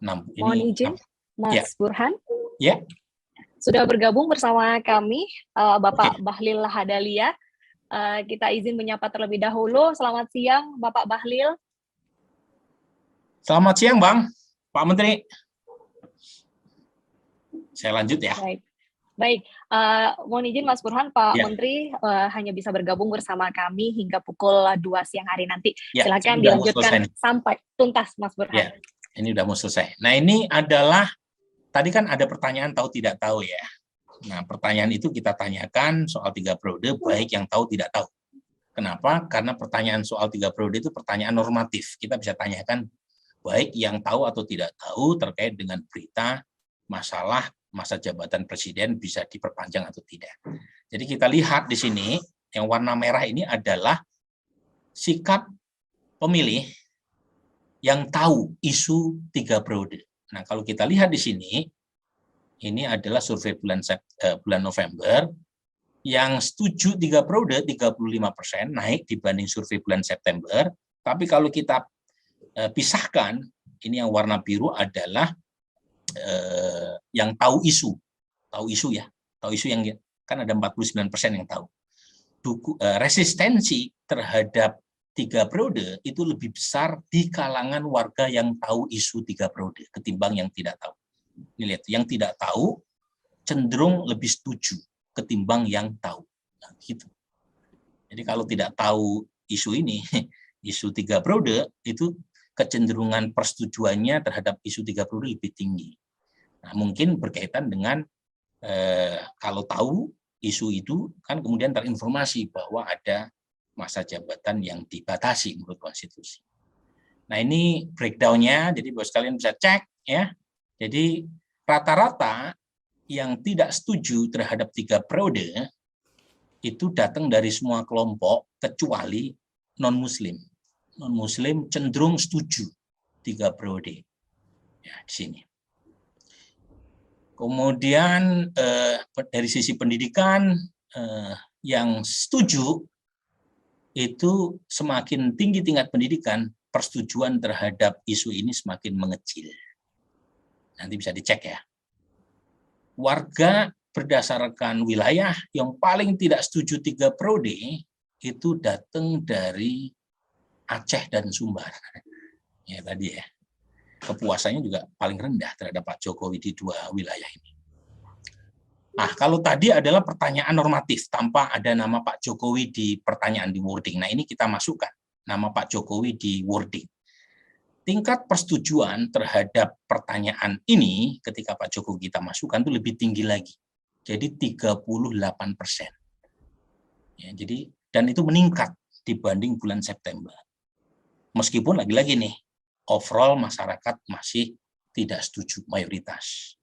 Mohon izin, Mas
ya.
Burhan.
Ya.
Sudah bergabung bersama kami, Bapak Bahlil Lahadalia. Kita izin menyapa terlebih dahulu. Selamat siang, Bapak Bahlil.
Selamat siang, Bang. Pak Menteri. Saya lanjut ya.
Baik. Mohon izin Mas Burhan, Pak Menteri hanya bisa bergabung bersama kami hingga pukul 2 siang hari nanti. Silakan dilanjutkan sampai tuntas, Mas Burhan.
Ya, ini udah mau selesai. Nah, ini adalah, tadi kan ada pertanyaan tahu tidak tahu ya. Nah, pertanyaan itu kita tanyakan soal 3 periode, baik yang tahu tidak tahu. Kenapa? Karena pertanyaan soal 3 periode itu pertanyaan normatif. Kita bisa tanyakan baik yang tahu atau tidak tahu terkait dengan berita masalah masa jabatan presiden bisa diperpanjang atau tidak. Jadi kita lihat di sini, yang warna merah ini adalah sikap pemilih yang tahu isu 3 periode. Nah, kalau kita lihat di sini, ini adalah survei bulan November, yang setuju 3 periode 35% naik dibanding survei bulan September. Tapi kalau kita pisahkan, ini yang warna biru adalah yang tahu isu yang kan ada 49% yang tahu. Resistensi terhadap 3 periode itu lebih besar di kalangan warga yang tahu isu 3 periode ketimbang yang tidak tahu. Ini lihat, yang tidak tahu cenderung lebih setuju ketimbang yang tahu. Nah, gitu. Jadi kalau tidak tahu isu ini, isu 3 periode itu kecenderungan persetujuannya terhadap isu 3 periode lebih tinggi. Nah, mungkin berkaitan dengan kalau tahu isu itu kan kemudian terinformasi bahwa ada masa jabatan yang dibatasi menurut konstitusi. Nah, ini breakdown-nya, jadi Bapak sekalian bisa cek ya. Jadi rata-rata yang tidak setuju terhadap 3 periode itu datang dari semua kelompok kecuali non-Muslim. Non-Muslim cenderung setuju 3 periode. Ya, di sini. Kemudian dari sisi pendidikan yang setuju itu semakin tinggi tingkat pendidikan, persetujuan terhadap isu ini semakin mengecil. Nanti bisa dicek ya. Warga berdasarkan wilayah yang paling tidak setuju 3 periode itu datang dari Aceh dan Sumbar. Ya tadi ya. Kepuasannya juga paling rendah terhadap Pak Jokowi di 2 wilayah ini. Nah, kalau tadi adalah pertanyaan normatif tanpa ada nama Pak Jokowi di pertanyaan di wording. Nah, ini kita masukkan. nama Pak Jokowi di wording. Tingkat persetujuan terhadap pertanyaan ini ketika Pak Jokowi kita masukkan itu lebih tinggi lagi. Jadi 38%. Ya, jadi dan itu meningkat dibanding bulan September. Meskipun lagi-lagi nih, overall masyarakat masih tidak setuju mayoritas.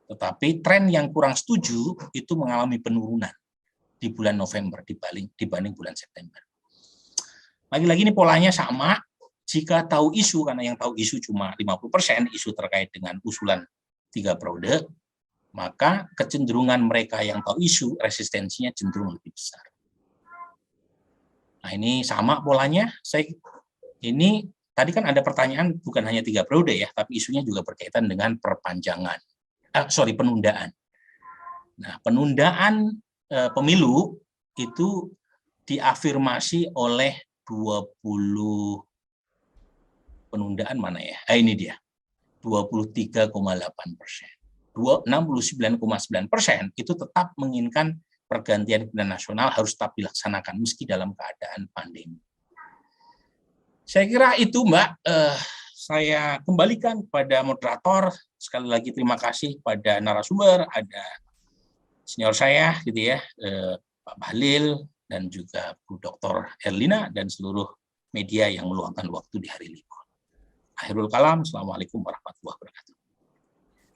Tetapi tren yang kurang setuju itu mengalami penurunan di bulan November dibanding bulan September. Lagi-lagi ini polanya sama, jika tahu isu, karena yang tahu isu cuma 50%, isu terkait dengan usulan 3 periode, maka kecenderungan mereka yang tahu isu, resistensinya cenderung lebih besar. Nah ini sama polanya, ini tadi kan ada pertanyaan bukan hanya 3 periode ya, tapi isunya juga berkaitan dengan penundaan. Nah, penundaan pemilu itu diafirmasi oleh 20 penundaan mana ya? Ini dia, 23,8%. 69,9% itu tetap menginginkan pergantian pimpinan nasional harus tetap dilaksanakan meski dalam keadaan pandemi. Saya kira itu Mbak, saya kembalikan kepada moderator. Sekali lagi terima kasih pada narasumber, ada senior saya gitu ya, Pak Bahlil dan juga Bu Dr. Herlina dan seluruh media yang meluangkan waktu di hari libur. Akhirul kalam, Assalamualaikum warahmatullahi wabarakatuh.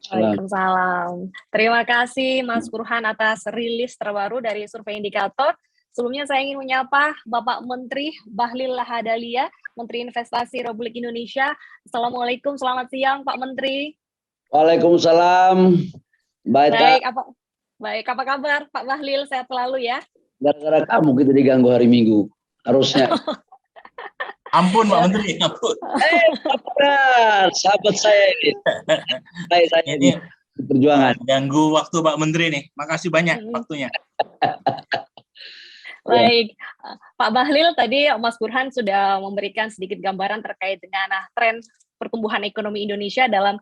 Waalaikumsalam. Terima kasih Mas Burhan atas rilis terbaru dari Survei Indikator. Sebelumnya saya ingin menyapa Bapak Menteri Bahlil Lahadalia, Menteri Investasi Republik Indonesia. Assalamualaikum, selamat siang Pak Menteri.
Waalaikumsalam.
Baik, apa kabar Pak Bahlil? Sehat selalu ya?
Gara-gara kamu kita diganggu hari Minggu, harusnya.
Ampun Pak Menteri, ampun.
Sahabat saya ini. Saya ini perjuangan.
Ganggu waktu Pak Menteri nih. Makasih banyak waktunya.
Baik, Pak Bahlil, tadi Mas Burhan sudah memberikan sedikit gambaran terkait dengan tren pertumbuhan ekonomi Indonesia dalam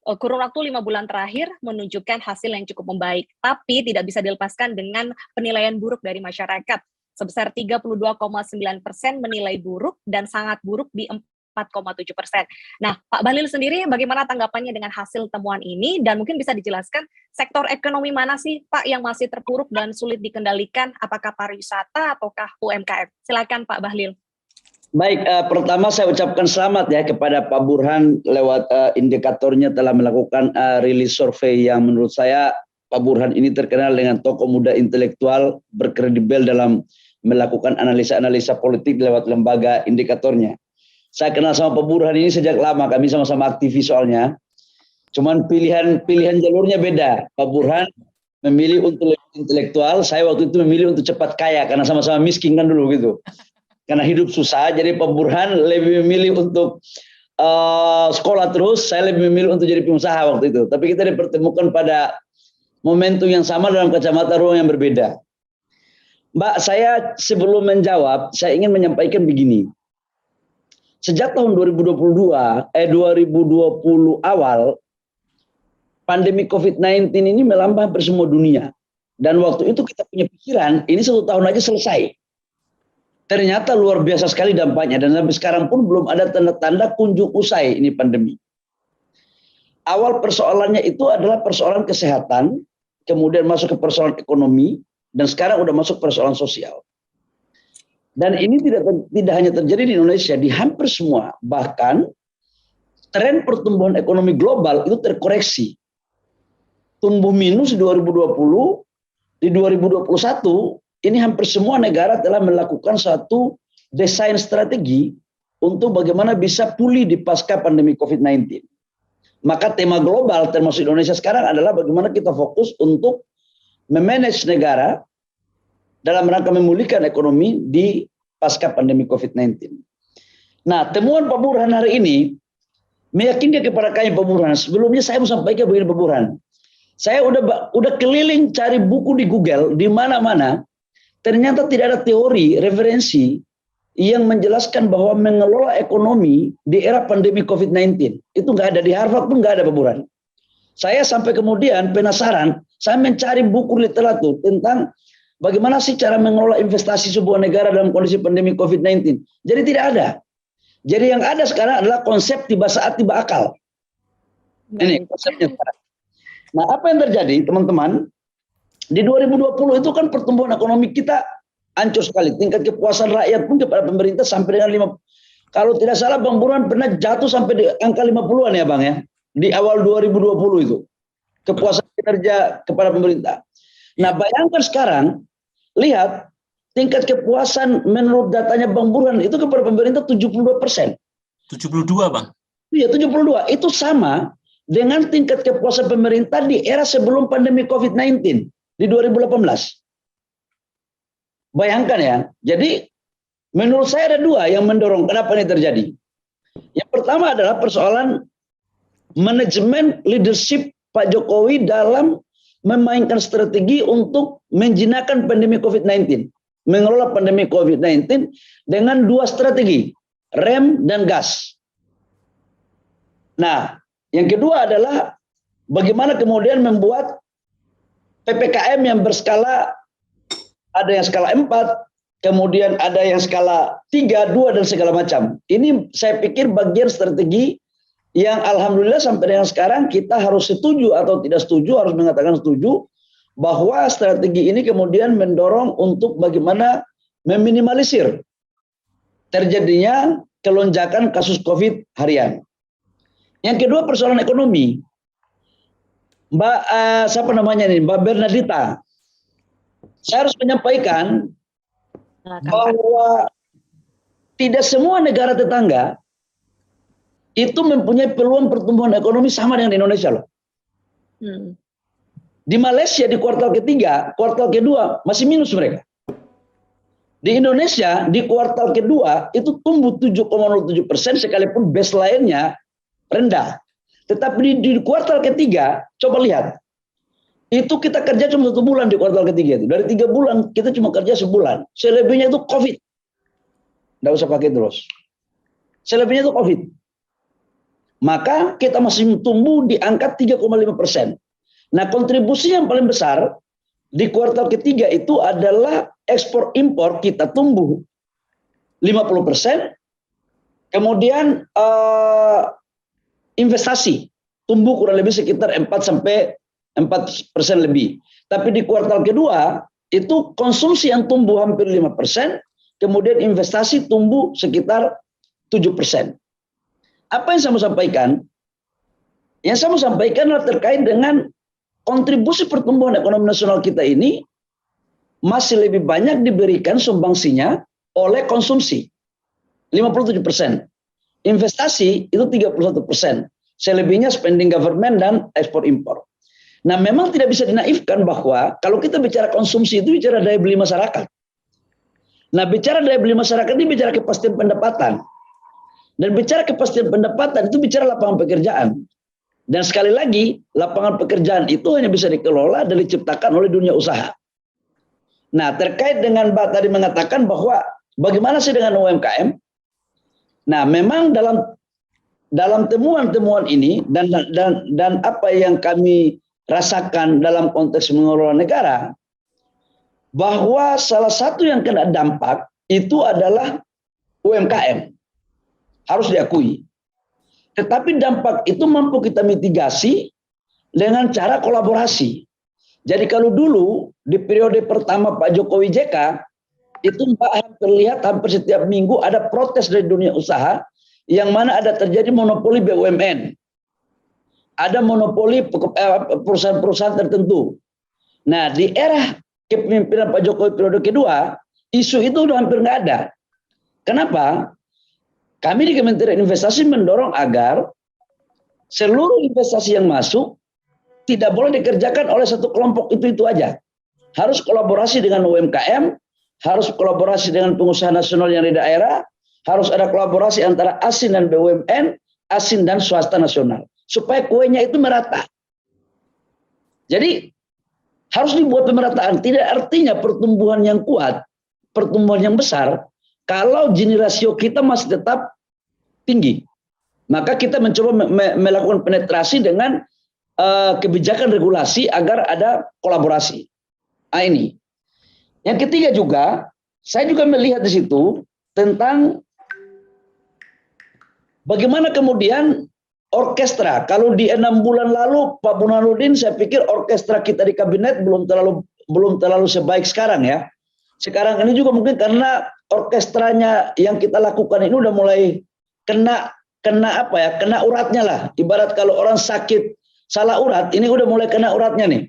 kurun waktu 5 bulan terakhir menunjukkan hasil yang cukup membaik, tapi tidak bisa dilepaskan dengan penilaian buruk dari masyarakat. Sebesar 32,9% menilai buruk dan sangat buruk di 4,7%. Nah, Pak Bahlil sendiri bagaimana tanggapannya dengan hasil temuan ini dan mungkin bisa dijelaskan sektor ekonomi mana sih Pak yang masih terpuruk dan sulit dikendalikan, apakah pariwisata ataukah UMKM? Silakan Pak Bahlil.
Baik, pertama saya ucapkan selamat ya kepada Pak Burhan lewat indikatornya telah melakukan rilis survei yang menurut saya Pak Burhan ini terkenal dengan tokoh muda intelektual berkredibel dalam melakukan analisa-analisa politik lewat lembaga indikatornya. Saya kenal sama Pak Burhan ini sejak lama, kami sama-sama aktivis soalnya. Cuman pilihan jalurnya beda. Pak Burhan memilih untuk lebih intelektual, saya waktu itu memilih untuk cepat kaya karena sama-sama miskin kan dulu gitu. Karena hidup susah, jadi Pak Burhan lebih memilih untuk sekolah terus, saya lebih memilih untuk jadi pengusaha waktu itu. Tapi kita dipertemukan pada momentum yang sama dalam kacamata ruang yang berbeda. Mbak, saya sebelum menjawab, saya ingin menyampaikan begini. Sejak tahun 2020 awal, pandemi COVID-19 ini melambah hampir semua dunia. Dan waktu itu kita punya pikiran, ini 1 tahun aja selesai. Ternyata luar biasa sekali dampaknya, dan sampai sekarang pun belum ada tanda-tanda kunjung usai ini pandemi. Awal persoalannya itu adalah persoalan kesehatan, kemudian masuk ke persoalan ekonomi, dan sekarang udah masuk persoalan sosial. Dan ini tidak hanya terjadi di Indonesia, di hampir semua. Bahkan tren pertumbuhan ekonomi global itu terkoreksi. Tumbuh minus di 2020, di 2021, ini hampir semua negara telah melakukan satu desain strategi untuk bagaimana bisa pulih di pasca pandemi COVID-19. Maka tema global termasuk Indonesia sekarang adalah bagaimana kita fokus untuk memanage negara dalam rangka memulihkan ekonomi di pasca pandemi COVID-19. Nah, temuan Pak Burhan hari ini meyakinkan kepada kami Pak Burhan. Sebelumnya saya mau sampaikan begini Pak Burhan. Saya udah keliling cari buku di Google di mana-mana. Ternyata tidak ada teori, referensi yang menjelaskan bahwa mengelola ekonomi di era pandemi COVID-19. Itu nggak ada, di Harvard pun nggak ada Pak Burhan. Saya sampai kemudian penasaran, saya mencari buku literatur tentang bagaimana sih cara mengelola investasi sebuah negara dalam kondisi pandemi COVID-19. Jadi tidak ada. Jadi yang ada sekarang adalah konsep tiba saat tiba akal. Ini konsepnya sekarang. Nah, apa yang terjadi teman-teman? Di 2020 itu kan pertumbuhan ekonomi kita hancur sekali. Tingkat kepuasan rakyat pun kepada pemerintah sampai dengan kalau tidak salah Bang Burhan pernah jatuh sampai di angka 50-an ya Bang ya. Di awal 2020 itu. Kepuasan kinerja kepada pemerintah. Nah, bayangkan sekarang, lihat tingkat kepuasan menurut datanya Bang Burhan itu kepada pemerintah 72%.
72 Bang?
Iya 72. Itu sama dengan tingkat kepuasan pemerintah di era sebelum pandemi COVID-19 di 2018. Bayangkan ya. Jadi menurut saya ada dua yang mendorong kenapa ini terjadi. Yang pertama adalah persoalan manajemen leadership Pak Jokowi dalam memainkan strategi untuk menjinakkan pandemi COVID-19. Mengelola pandemi COVID-19 dengan dua strategi, rem dan gas. Nah, yang kedua adalah bagaimana kemudian membuat PPKM yang berskala, ada yang skala 4, kemudian ada yang skala 3, 2, dan segala macam. Ini saya pikir bagian strategi yang alhamdulillah sampai dengan sekarang kita harus setuju atau tidak setuju, harus mengatakan setuju, bahwa strategi ini kemudian mendorong untuk bagaimana meminimalisir terjadinya kelonjakan kasus COVID harian. Yang kedua persoalan ekonomi. Mbak Bernadita, saya harus menyampaikan bahwa tidak semua negara tetangga itu mempunyai peluang pertumbuhan ekonomi sama dengan Indonesia loh. Di Malaysia di kuartal ketiga, kuartal kedua masih minus mereka. Di Indonesia di kuartal kedua itu tumbuh 7,07% sekalipun baseline-nya rendah. Tetapi di kuartal ketiga, coba lihat. Itu kita kerja cuma 1 bulan di kuartal ketiga itu. Dari 3 bulan, kita cuma kerja sebulan. Selebihnya itu COVID. Nggak usah pakai terus. Selebihnya itu COVID. Maka kita masih tumbuh di angka 3,5%. Nah, kontribusi yang paling besar di kuartal ketiga itu adalah ekspor impor kita tumbuh 50%. Kemudian investasi tumbuh kurang lebih sekitar 4% lebih. Tapi di kuartal kedua itu konsumsi yang tumbuh hampir 5%, kemudian investasi tumbuh sekitar 7%. Apa yang saya mau sampaikan? Yang saya mau sampaikan adalah terkait dengan kontribusi pertumbuhan ekonomi nasional kita ini masih lebih banyak diberikan sumbangsinya oleh konsumsi. 57%. Investasi itu 31%. Selebihnya spending government dan ekspor impor. Nah, memang tidak bisa dinaifkan bahwa kalau kita bicara konsumsi itu bicara daya beli masyarakat. Nah, bicara daya beli masyarakat ini bicara kepastian pendapatan. Dan bicara kepastian pendapatan itu bicara lapangan pekerjaan. Dan sekali lagi, lapangan pekerjaan itu hanya bisa dikelola dan diciptakan oleh dunia usaha. Nah, terkait dengan Mbak tadi mengatakan bahwa bagaimana sih dengan UMKM? Nah, memang dalam temuan-temuan ini dan apa yang kami rasakan dalam konteks mengelola negara, bahwa salah satu yang kena dampak itu adalah UMKM. Harus diakui. Tetapi dampak itu mampu kita mitigasi dengan cara kolaborasi. Jadi kalau dulu di periode pertama Pak Jokowi JK, itu terlihat hampir setiap minggu ada protes dari dunia usaha yang mana ada terjadi monopoli BUMN. Ada monopoli perusahaan-perusahaan tertentu. Nah, di era kepemimpinan Pak Jokowi periode kedua, isu itu udah hampir nggak ada. Kenapa? Kami di Kementerian Investasi mendorong agar seluruh investasi yang masuk tidak boleh dikerjakan oleh satu kelompok itu aja. Harus kolaborasi dengan UMKM, harus kolaborasi dengan pengusaha nasional yang di daerah, harus ada kolaborasi antara ASIN dan BUMN, ASIN dan swasta nasional. Supaya kuenya itu merata. Jadi harus dibuat pemerataan. Tidak artinya pertumbuhan yang kuat, pertumbuhan yang besar, kalau Gini rasio kita masih tetap tinggi. Maka kita mencoba melakukan penetrasi dengan kebijakan regulasi agar ada kolaborasi. Nah, ini. Yang ketiga juga, saya juga melihat di situ tentang bagaimana kemudian orkestra. Kalau di 6 bulan lalu Pak Burhanuddin, saya pikir orkestra kita di kabinet belum terlalu sebaik sekarang ya. Sekarang ini juga mungkin karena orkestranya yang kita lakukan ini udah mulai kena apa ya, kena uratnya lah. Ibarat kalau orang sakit salah urat, ini udah mulai kena uratnya nih.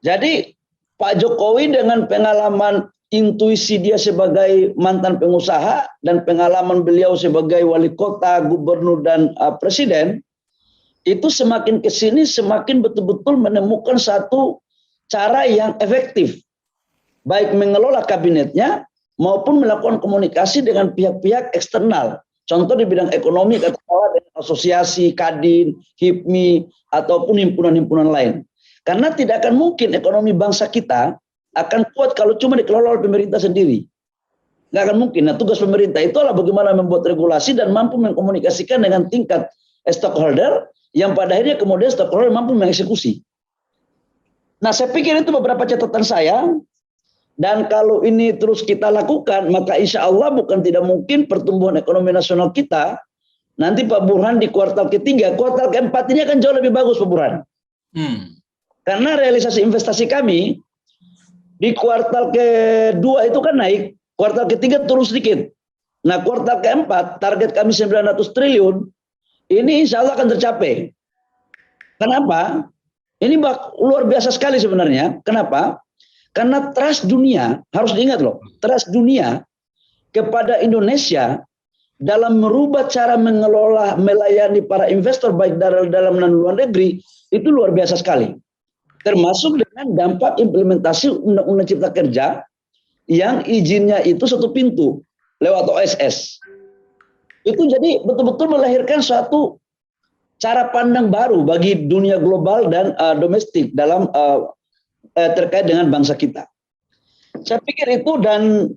Jadi Pak Jokowi dengan pengalaman intuisi dia sebagai mantan pengusaha dan pengalaman beliau sebagai wali kota, gubernur dan presiden, itu semakin kesini semakin betul-betul menemukan satu cara yang efektif, baik mengelola kabinetnya maupun melakukan komunikasi dengan pihak-pihak eksternal. Contoh di bidang ekonomi, katakanlah dengan asosiasi, Kadin, HIPMI, ataupun himpunan-himpunan lain. Karena tidak akan mungkin ekonomi bangsa kita akan kuat kalau cuma dikelola oleh pemerintah sendiri. Nggak akan mungkin. Nah, tugas pemerintah itu adalah bagaimana membuat regulasi dan mampu mengkomunikasikan dengan tingkat stakeholder yang pada akhirnya kemudian stakeholder mampu mengeksekusi. Nah, saya pikir itu beberapa catatan saya. Dan kalau ini terus kita lakukan, maka insya Allah bukan tidak mungkin pertumbuhan ekonomi nasional kita nanti Pak Burhan di kuartal ketiga, kuartal keempat ini akan jauh lebih bagus Pak Burhan. Karena realisasi investasi kami di kuartal kedua itu kan naik, kuartal ketiga turun sedikit. Nah, kuartal keempat target kami 900 triliun, ini insya Allah akan tercapai. Kenapa? Ini luar biasa sekali sebenarnya. Kenapa? Karena trust dunia, harus diingat loh, trust dunia kepada Indonesia dalam merubah cara mengelola, melayani para investor baik dari dalam dan luar negeri, itu luar biasa sekali. Termasuk dengan dampak implementasi Undang-Undang Cipta Kerja yang izinnya itu satu pintu lewat OSS. Itu jadi betul-betul melahirkan suatu cara pandang baru bagi dunia global dan domestik dalam terkait dengan bangsa kita. Saya pikir itu, dan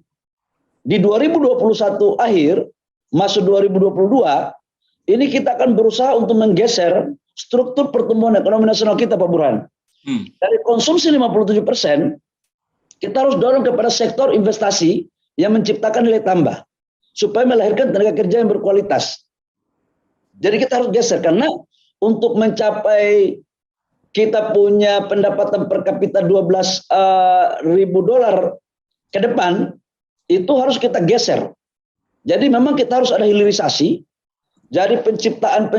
di 2021 akhir, masuk 2022, ini kita akan berusaha untuk menggeser struktur pertumbuhan ekonomi nasional kita, Pak Burhan. Dari konsumsi 57%, kita harus dorong kepada sektor investasi yang menciptakan nilai tambah, supaya melahirkan tenaga kerja yang berkualitas. Jadi kita harus geser, karena untuk mencapai kita punya pendapatan per kapita 12.000 dolar ke depan, itu harus kita geser. Jadi memang kita harus ada hilirisasi. Jadi penciptaan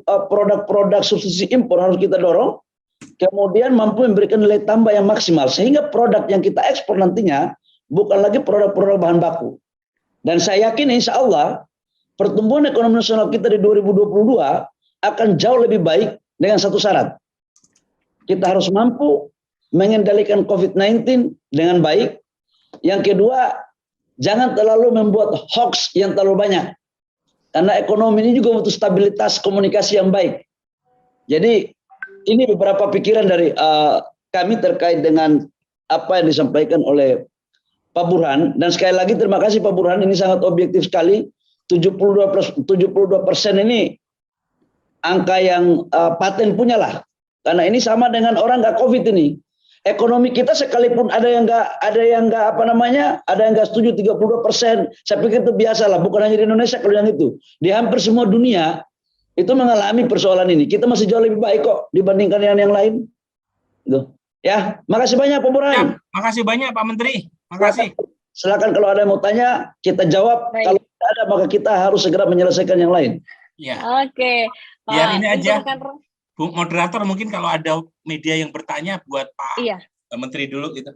produk-produk subsidi impor harus kita dorong. Kemudian mampu memberikan nilai tambah yang maksimal, sehingga produk yang kita ekspor nantinya bukan lagi produk-produk bahan baku. Dan saya yakin insya Allah pertumbuhan ekonomi nasional kita di 2022 akan jauh lebih baik dengan satu syarat. Kita harus mampu mengendalikan COVID-19 dengan baik. Yang kedua, jangan terlalu membuat hoax yang terlalu banyak. Karena ekonomi ini juga butuh stabilitas komunikasi yang baik. Jadi ini beberapa pikiran dari kami terkait dengan apa yang disampaikan oleh Pak Burhan. Dan sekali lagi terima kasih Pak Burhan, ini sangat objektif sekali. 72% ini angka yang paten punya lah. Karena ini sama dengan orang nggak COVID ini. Ekonomi kita sekalipun ada yang nggak setuju 32%. Saya pikir itu biasa lah, bukan hanya di Indonesia kalau yang itu. Di hampir semua dunia itu mengalami persoalan ini. Kita masih jauh lebih baik kok dibandingkan yang lain. Gitu. Ya, makasih banyak Pak Burhan.
Ya, makasih banyak Pak Menteri. Makasih.
Silakan kalau ada yang mau tanya, kita jawab. Baik. Kalau tidak ada, maka kita harus segera menyelesaikan yang lain.
Ya.
Oke.
Biar ini aja. Bu moderator, mungkin kalau ada media yang bertanya buat Pak Menteri dulu gitu.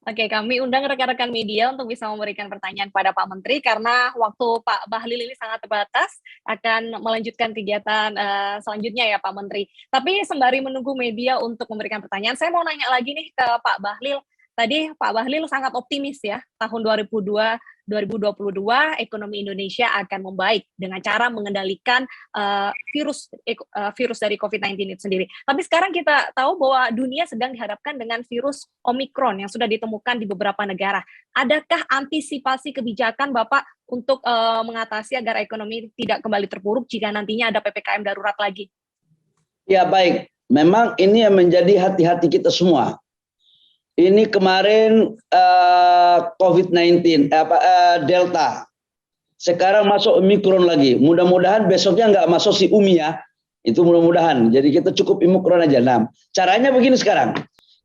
Oke, kami undang rekan-rekan media untuk bisa memberikan pertanyaan pada Pak Menteri, karena waktu Pak Bahlil ini sangat terbatas, akan melanjutkan kegiatan selanjutnya ya Pak Menteri. Tapi sembari menunggu media untuk memberikan pertanyaan, saya mau nanya lagi nih ke Pak Bahlil. Tadi Pak Bahlil sangat optimis ya, tahun 2022 ekonomi Indonesia akan membaik dengan cara mengendalikan virus dari COVID-19 itu sendiri. Tapi sekarang kita tahu bahwa dunia sedang dihadapkan dengan virus Omikron yang sudah ditemukan di beberapa negara. Adakah antisipasi kebijakan Bapak untuk mengatasi agar ekonomi tidak kembali terpuruk jika nantinya ada PPKM darurat lagi?
Ya baik, memang ini yang menjadi hati-hati kita semua. ini kemarin COVID-19 Delta. Sekarang masuk Omikron lagi. Mudah-mudahan besoknya nggak masuk si Umi ya. Itu mudah-mudahan. Jadi kita cukup Omikron aja. Nah, caranya begini sekarang.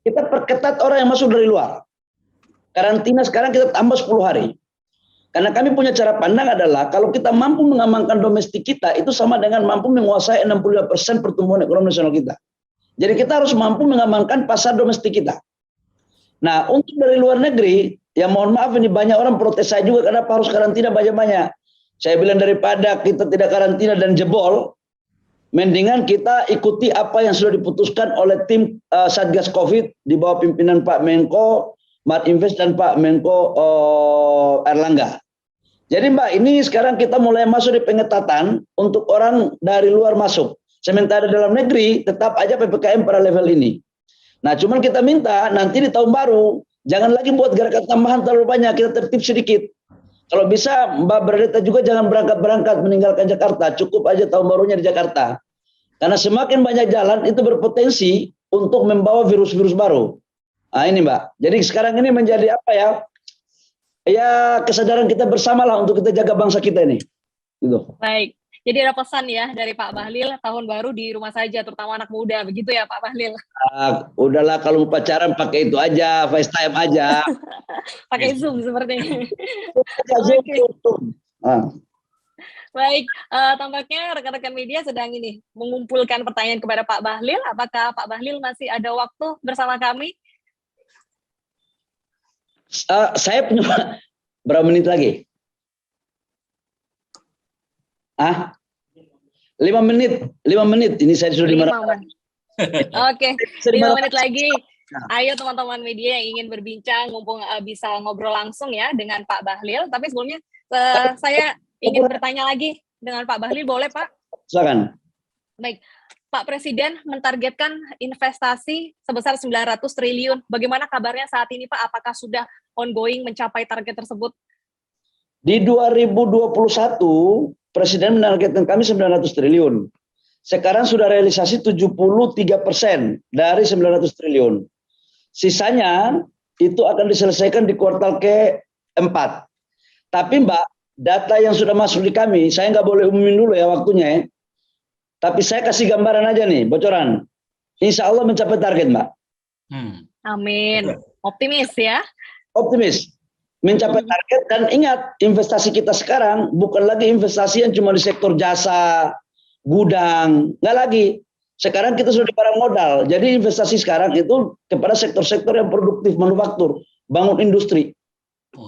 Kita perketat orang yang masuk dari luar. Karantina sekarang kita tambah 10 hari. Karena kami punya cara pandang adalah kalau kita mampu mengamankan domestik kita, itu sama dengan mampu menguasai 65% pertumbuhan ekonomi nasional kita. Jadi kita harus mampu mengamankan pasar domestik kita. Nah, untuk dari luar negeri, ya mohon maaf ini banyak orang protes saya juga kenapa harus karantina banyak-banyak. Saya bilang daripada kita tidak karantina dan jebol, mendingan kita ikuti apa yang sudah diputuskan oleh tim Satgas Covid di bawah pimpinan Pak Menko Marinvest dan Pak Menko Erlangga. Jadi Mbak, ini sekarang kita mulai masuk di pengetatan untuk orang dari luar masuk. Sementara dalam negeri tetap aja PPKM pada level ini. Nah, cuman kita minta nanti di tahun baru jangan lagi buat gerakan tambahan terlalu banyak, kita tertib sedikit. Kalau bisa Mbak Bernadetta juga jangan berangkat-berangkat meninggalkan Jakarta, cukup aja tahun barunya di Jakarta. Karena semakin banyak jalan itu berpotensi untuk membawa virus-virus baru. Nah ini Mbak, jadi sekarang ini menjadi apa ya? Ya kesadaran kita bersama lah untuk kita jaga bangsa kita ini. Gitu.
Baik. Jadi ada pesan ya dari Pak Bahlil, tahun baru di rumah saja, terutama anak muda, begitu ya Pak Bahlil?
Udahlah kalau mau pacaran pakai itu aja, FaceTime aja.
Pakai Zoom sepertinya.
Okay.
Baik, tampaknya rekan-rekan media sedang ini mengumpulkan pertanyaan kepada Pak Bahlil. Apakah Pak Bahlil masih ada waktu bersama kami?
Saya punya berapa menit lagi? 5 menit. Ini saya sudah 5 menit.
Oke, 5 menit lagi. Ayo teman-teman media yang ingin berbincang, mumpung bisa ngobrol langsung ya dengan Pak Bahlil. Tapi sebelumnya saya ingin bertanya lagi dengan Pak Bahlil, boleh Pak?
Silakan.
Baik, Pak Presiden mentargetkan investasi sebesar 900 triliun. Bagaimana kabarnya saat ini Pak? Apakah sudah ongoing mencapai target tersebut?
Di 2021 Presiden menargetkan kami 900 triliun. Sekarang sudah realisasi 73% dari 900 triliun. Sisanya itu akan diselesaikan di kuartal ke-4. Tapi Mbak, data yang sudah masuk di kami, saya nggak boleh umumin dulu ya waktunya ya. Tapi saya kasih gambaran aja nih, bocoran. Insya Allah mencapai target Mbak.
Amin. Optimis ya? Optimis.
Mencapai target dan ingat investasi kita sekarang bukan lagi investasi yang cuma di sektor jasa, gudang, nggak lagi. Sekarang kita sudah di barang modal. Jadi investasi sekarang itu kepada sektor-sektor yang produktif, manufaktur, bangun industri.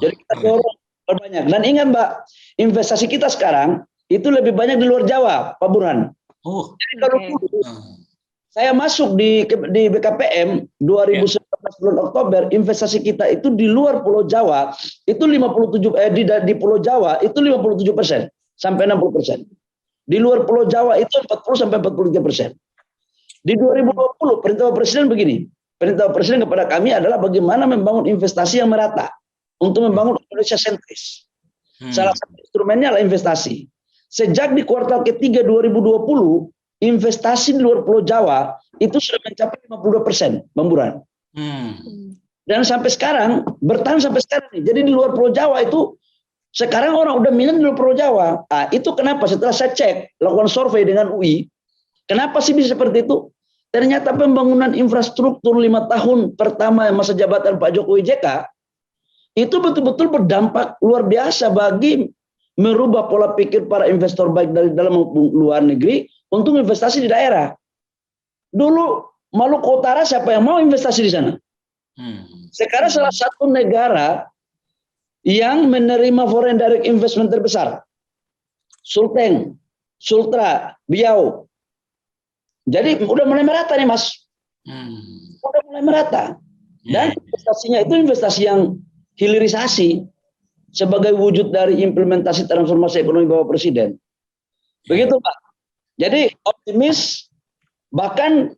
Jadi kita dorong banyak. Dan ingat Mbak, investasi kita sekarang itu lebih banyak di luar Jawa, Pak Burhan. Jadi kalau dulu saya masuk di BKPM 2019 bulan Oktober, investasi kita itu di luar Pulau Jawa itu 57 di Pulau Jawa itu 57% sampai 60%. Di luar Pulau Jawa itu 40 sampai 43%. Di 2020 perintah Presiden begini. Perintah Presiden kepada kami adalah bagaimana membangun investasi yang merata untuk membangun Indonesia sentris. Salah satu instrumennya adalah investasi. Sejak di kuartal ketiga 2020 investasi di luar Pulau Jawa itu sudah mencapai 52%, Bang Burhan. Dan sampai sekarang bertahan sampai sekarang nih. Jadi di luar Pulau Jawa itu sekarang orang udah minat di luar Pulau Jawa. Itu kenapa? Setelah saya cek, lakukan survei dengan UI, kenapa sih bisa seperti itu? Ternyata pembangunan infrastruktur 5 tahun pertama masa jabatan Pak Jokowi JK itu betul-betul berdampak luar biasa bagi merubah pola pikir para investor baik dari dalam maupun luar negeri untuk investasi di daerah. Dulu Maluku Utara siapa yang mau investasi di sana? Sekarang salah satu negara yang menerima foreign direct investment terbesar. Sulteng, Sultra, Biau. Jadi udah mulai merata nih Mas. Udah mulai merata. Dan investasinya itu investasi yang hilirisasi sebagai wujud dari implementasi transformasi ekonomi Bapak Presiden. Begitu Pak. Jadi optimis, bahkan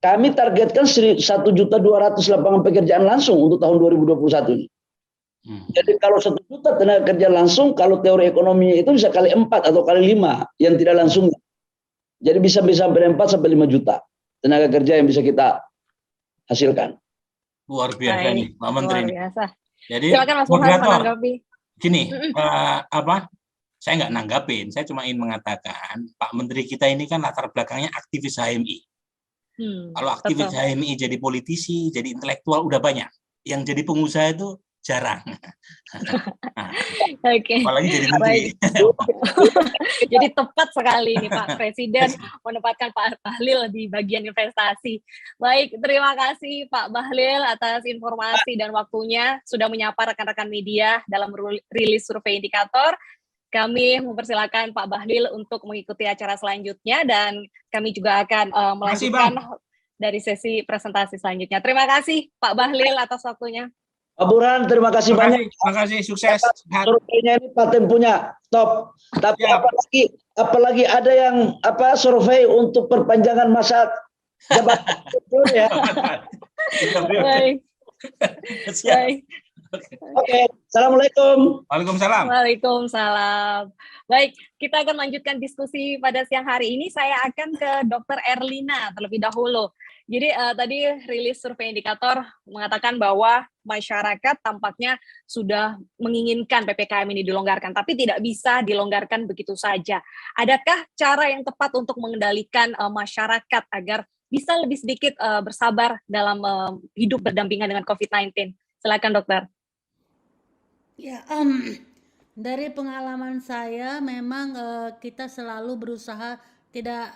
kami targetkan 1.200.000 lapangan pekerjaan langsung untuk tahun 2021 ini. Jadi kalau 1 juta tenaga kerja langsung, kalau teori ekonominya itu bisa kali 4 atau kali 5 yang tidak langsung. Jadi bisa sampai 4 sampai 5 juta tenaga kerja yang bisa kita hasilkan.
Luar biasa nih,
Baik,
Pak Menteri
luar
nih.
biasa.
Jadi
Silakan Mas Burhan
moderator,
menanggapi.
gini, saya nggak nanggapin, saya cuma ingin mengatakan Pak Menteri kita ini kan latar belakangnya aktivis HMI. Kalau aktivis
Betul.
HMI jadi politisi, jadi intelektual udah banyak. Yang jadi pengusaha itu jarang. Nah,
Oke,
apalagi jadi menteri.
jadi tepat sekali nih Pak Presiden menempatkan Pak Bahlil di bagian investasi. Baik, terima kasih Pak Bahlil atas informasi dan waktunya sudah menyapa rekan-rekan media dalam rilis survei indikator. Kami mempersilakan Pak Bahlil untuk mengikuti acara selanjutnya dan kami juga akan melanjutkan dari sesi presentasi selanjutnya. Terima kasih Pak Bahlil atas waktunya.
Pak Burhan, terima kasih banyak.
Terima kasih, sukses.
Surveinya ini paten punya top. Tapi apalagi ada yang survei untuk perpanjangan masa jabatan ya.
Baik. Baik.
Oke, assalamualaikum.
Waalaikumsalam.
Waalaikumsalam. Baik, kita akan lanjutkan diskusi pada siang hari ini. Saya akan ke Dr. Erlina terlebih dahulu. Jadi tadi rilis survei indikator mengatakan bahwa masyarakat tampaknya sudah menginginkan PPKM ini dilonggarkan, tapi tidak bisa dilonggarkan begitu saja. Adakah cara yang tepat untuk mengendalikan masyarakat agar bisa lebih sedikit bersabar dalam hidup berdampingan dengan COVID-19? Silakan dokter.
Ya, dari pengalaman saya memang kita selalu berusaha tidak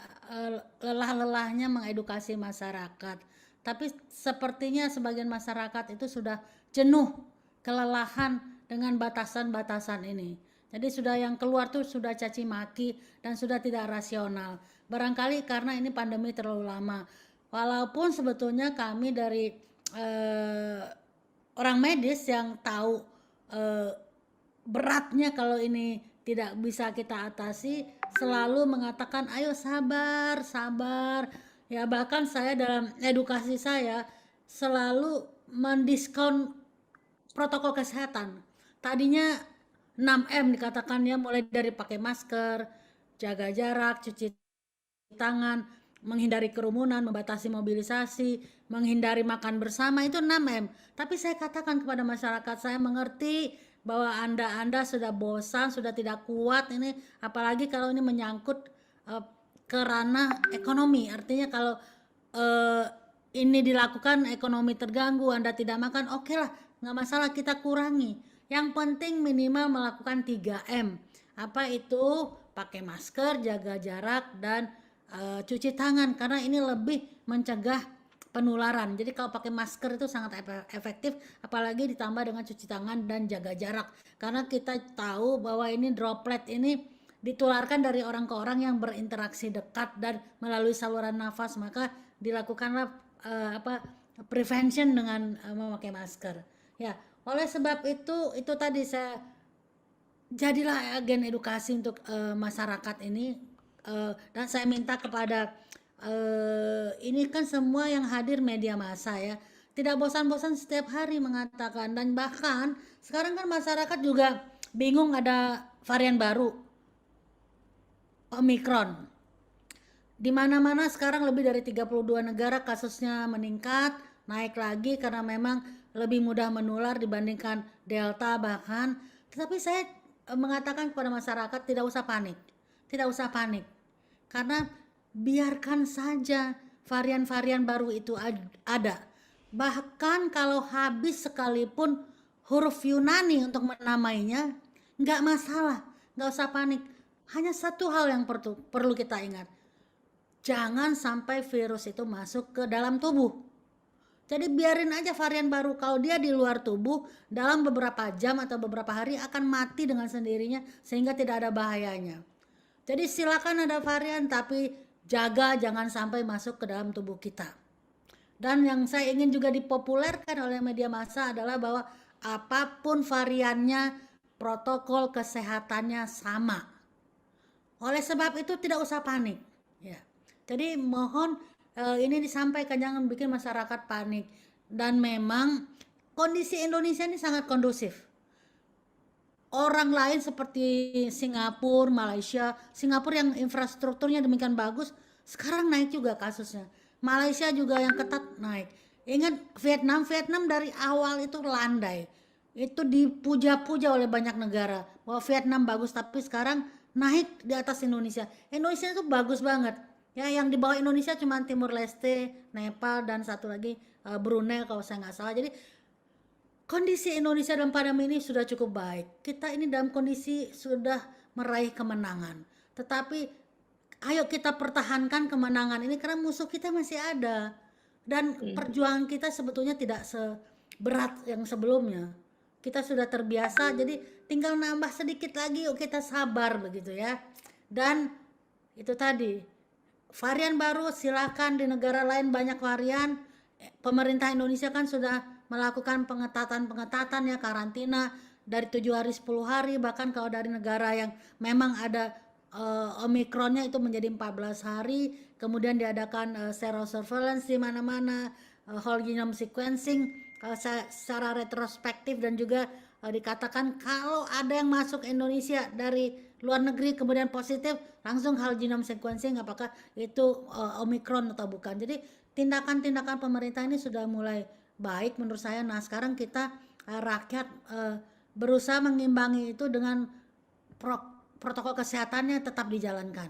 lelah-lelahnya mengedukasi masyarakat. Tapi sepertinya sebagian masyarakat itu sudah jenuh, kelelahan dengan batasan-batasan ini. Jadi sudah yang keluar tuh sudah caci maki dan sudah tidak rasional. Barangkali karena ini pandemi terlalu lama. Walaupun sebetulnya kami dari orang medis yang tahu beratnya kalau ini tidak bisa kita atasi, selalu mengatakan ayo sabar. Ya bahkan saya dalam edukasi saya selalu mendiskon protokol kesehatan. Tadinya 6M dikatakan ya, mulai dari pakai masker, jaga jarak, cuci tangan, menghindari kerumunan, membatasi mobilisasi, menghindari makan bersama, itu 6M. Tapi saya katakan kepada masyarakat, saya mengerti bahwa Anda sudah bosan, sudah tidak kuat ini, apalagi kalau ini menyangkut ke ranah ekonomi. Artinya kalau ini dilakukan ekonomi terganggu, Anda tidak makan, oke lah, nggak masalah, kita kurangi. Yang penting minimal melakukan 3M. Apa itu? Pakai masker, jaga jarak, dan cuci tangan, karena ini lebih mencegah penularan. Jadi kalau pakai masker itu sangat efektif, apalagi ditambah dengan cuci tangan dan jaga jarak, karena kita tahu bahwa ini droplet ini ditularkan dari orang ke orang yang berinteraksi dekat dan melalui saluran nafas, maka dilakukanlah prevention dengan memakai masker. Ya, oleh sebab itu tadi saya jadilah agen edukasi untuk masyarakat ini, dan saya minta kepada ini kan semua yang hadir media massa ya, tidak bosan-bosan setiap hari mengatakan, dan bahkan sekarang kan masyarakat juga bingung, ada varian baru Omikron. Di mana-mana sekarang lebih dari 32 negara kasusnya meningkat, naik lagi karena memang lebih mudah menular dibandingkan Delta bahkan. Tetapi saya mengatakan kepada masyarakat tidak usah panik. Karena biarkan saja varian-varian baru itu ada. Bahkan kalau habis sekalipun huruf Yunani untuk menamainya, nggak masalah, nggak usah panik. Hanya satu hal yang perlu kita ingat, jangan sampai virus itu masuk ke dalam tubuh. Jadi biarin aja varian baru, kalau dia di luar tubuh dalam beberapa jam atau beberapa hari akan mati dengan sendirinya sehingga tidak ada bahayanya. Jadi silakan ada varian, tapi jaga jangan sampai masuk ke dalam tubuh kita. Dan yang saya ingin juga dipopulerkan oleh media massa adalah bahwa apapun variannya, protokol kesehatannya sama. Oleh sebab itu tidak usah panik. Ya. Jadi mohon ini disampaikan, jangan bikin masyarakat panik. Dan memang kondisi Indonesia ini sangat kondusif. Orang lain seperti Singapura, Malaysia, Singapura yang infrastrukturnya demikian bagus, sekarang naik juga kasusnya. Malaysia juga yang ketat naik. Ingat Vietnam dari awal itu landai. Itu dipuja-puja oleh banyak negara bahwa Vietnam bagus, tapi sekarang naik di atas Indonesia. Indonesia itu bagus banget. Ya, yang di bawah Indonesia cuma Timur Leste, Nepal, dan satu lagi Brunei kalau saya nggak salah. Jadi kondisi Indonesia dalam pandemi ini sudah cukup baik. Kita ini dalam kondisi sudah meraih kemenangan. Tetapi ayo kita pertahankan kemenangan ini karena musuh kita masih ada. Dan perjuangan kita sebetulnya tidak seberat yang sebelumnya. Kita sudah terbiasa, jadi tinggal nambah sedikit lagi, yuk kita sabar begitu ya. Dan itu tadi, varian baru silakan, di negara lain banyak varian. Pemerintah Indonesia kan sudah melakukan pengetatan ya, karantina dari 7 hari 10 hari, bahkan kalau dari negara yang memang ada Omikronnya itu menjadi 14 hari, kemudian diadakan serosurveillance di mana-mana, whole genome sequencing secara retrospektif, dan juga dikatakan kalau ada yang masuk Indonesia dari luar negeri kemudian positif, langsung whole genome sequencing apakah itu Omikron atau bukan. Jadi tindakan-tindakan pemerintah ini sudah mulai baik menurut saya. Nah, sekarang kita rakyat berusaha mengimbangi itu dengan protokol kesehatannya tetap dijalankan.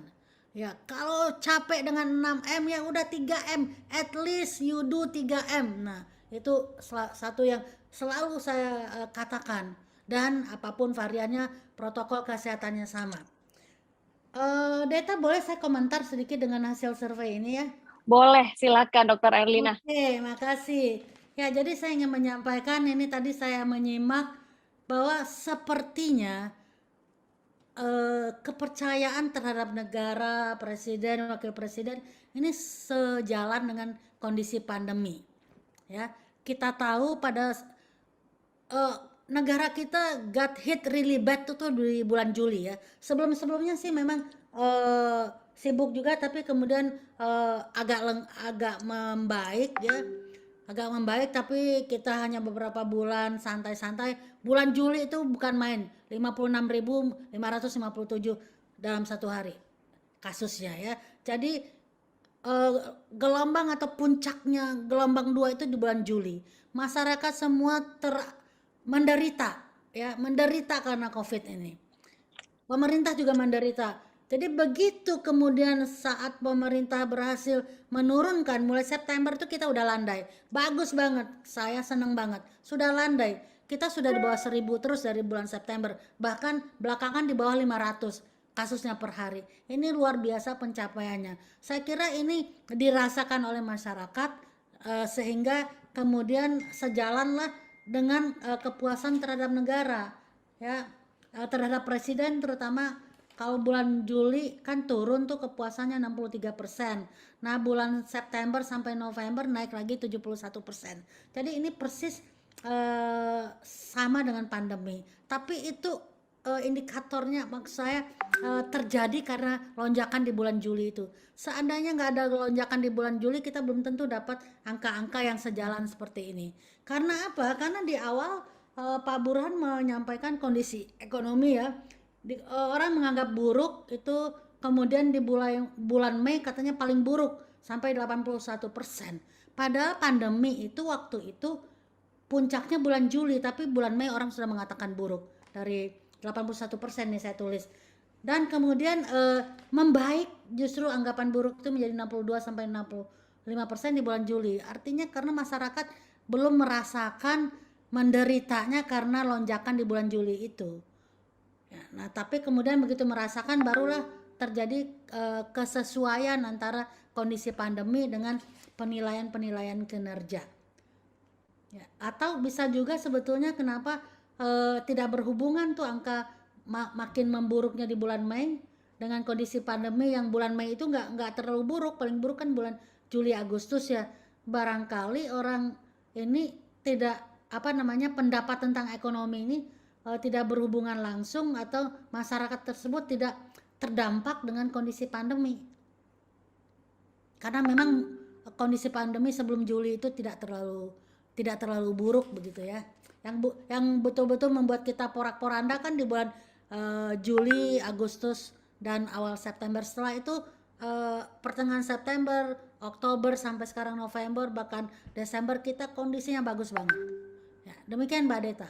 Ya, kalau capek dengan 6M ya udah 3M, at least you do 3M. Nah, itu satu yang selalu saya katakan, dan apapun variannya protokol kesehatannya sama. Deta, boleh saya komentar sedikit dengan hasil survei ini ya?
Boleh, silakan Dokter Erlina.
Oke, makasih. Ya, jadi saya ingin menyampaikan ini, tadi saya menyimak bahwa sepertinya kepercayaan terhadap negara, presiden, wakil presiden ini sejalan dengan kondisi pandemi. Ya, kita tahu pada negara kita got hit really bad tuh di bulan Juli ya. Sebelumnya sih memang sibuk juga, tapi kemudian agak membaik ya. Agak membaik, tapi kita hanya beberapa bulan santai-santai. Bulan Juli itu bukan main, 56.557 dalam satu hari kasusnya ya. Jadi gelombang atau puncaknya gelombang 2 itu di bulan Juli. Masyarakat semua menderita ya, menderita karena COVID ini. Pemerintah juga menderita. Jadi begitu kemudian saat pemerintah berhasil menurunkan, mulai September itu kita udah landai. Bagus banget, saya seneng banget. Sudah landai, kita sudah di bawah 1.000 terus dari bulan September. Bahkan belakangan di bawah 500 kasusnya per hari. Ini luar biasa pencapaiannya. Saya kira ini dirasakan oleh masyarakat sehingga kemudian sejalanlah dengan kepuasan terhadap negara. Ya, terhadap presiden terutama. Kalau bulan Juli kan turun tuh kepuasannya 63%. Nah, bulan September sampai November naik lagi 71%. Jadi ini persis sama dengan pandemi. Tapi itu indikatornya maksud saya terjadi karena lonjakan di bulan Juli itu. Seandainya nggak ada lonjakan di bulan Juli, kita belum tentu dapat angka-angka yang sejalan seperti ini. Karena apa? Karena di awal Pak Burhan menyampaikan kondisi ekonomi ya. Orang menganggap buruk itu, kemudian di bulan Mei katanya paling buruk sampai 81%. Padahal pandemi itu waktu itu puncaknya bulan Juli, tapi bulan Mei orang sudah mengatakan buruk dari 81% nih saya tulis. Dan kemudian membaik justru anggapan buruk itu menjadi 62 sampai 65% di bulan Juli. Artinya karena masyarakat belum merasakan menderitanya karena lonjakan di bulan Juli itu. Ya, nah, tapi kemudian begitu merasakan barulah terjadi kesesuaian antara kondisi pandemi dengan penilaian kinerja. Ya, atau bisa juga sebetulnya kenapa tidak berhubungan tuh angka makin memburuknya di bulan Mei dengan kondisi pandemi, yang bulan Mei itu nggak terlalu buruk, paling buruk kan bulan Juli Agustus ya. Barangkali orang ini tidak pendapat tentang ekonomi ini tidak berhubungan langsung, atau masyarakat tersebut tidak terdampak dengan kondisi pandemi. Karena memang kondisi pandemi sebelum Juli itu tidak terlalu buruk begitu ya. Yang betul-betul membuat kita porak-poranda kan di bulan Juli, Agustus dan awal September. Setelah itu pertengahan September, Oktober sampai sekarang November bahkan Desember kita kondisinya bagus banget. Ya, demikian Mbak Deta.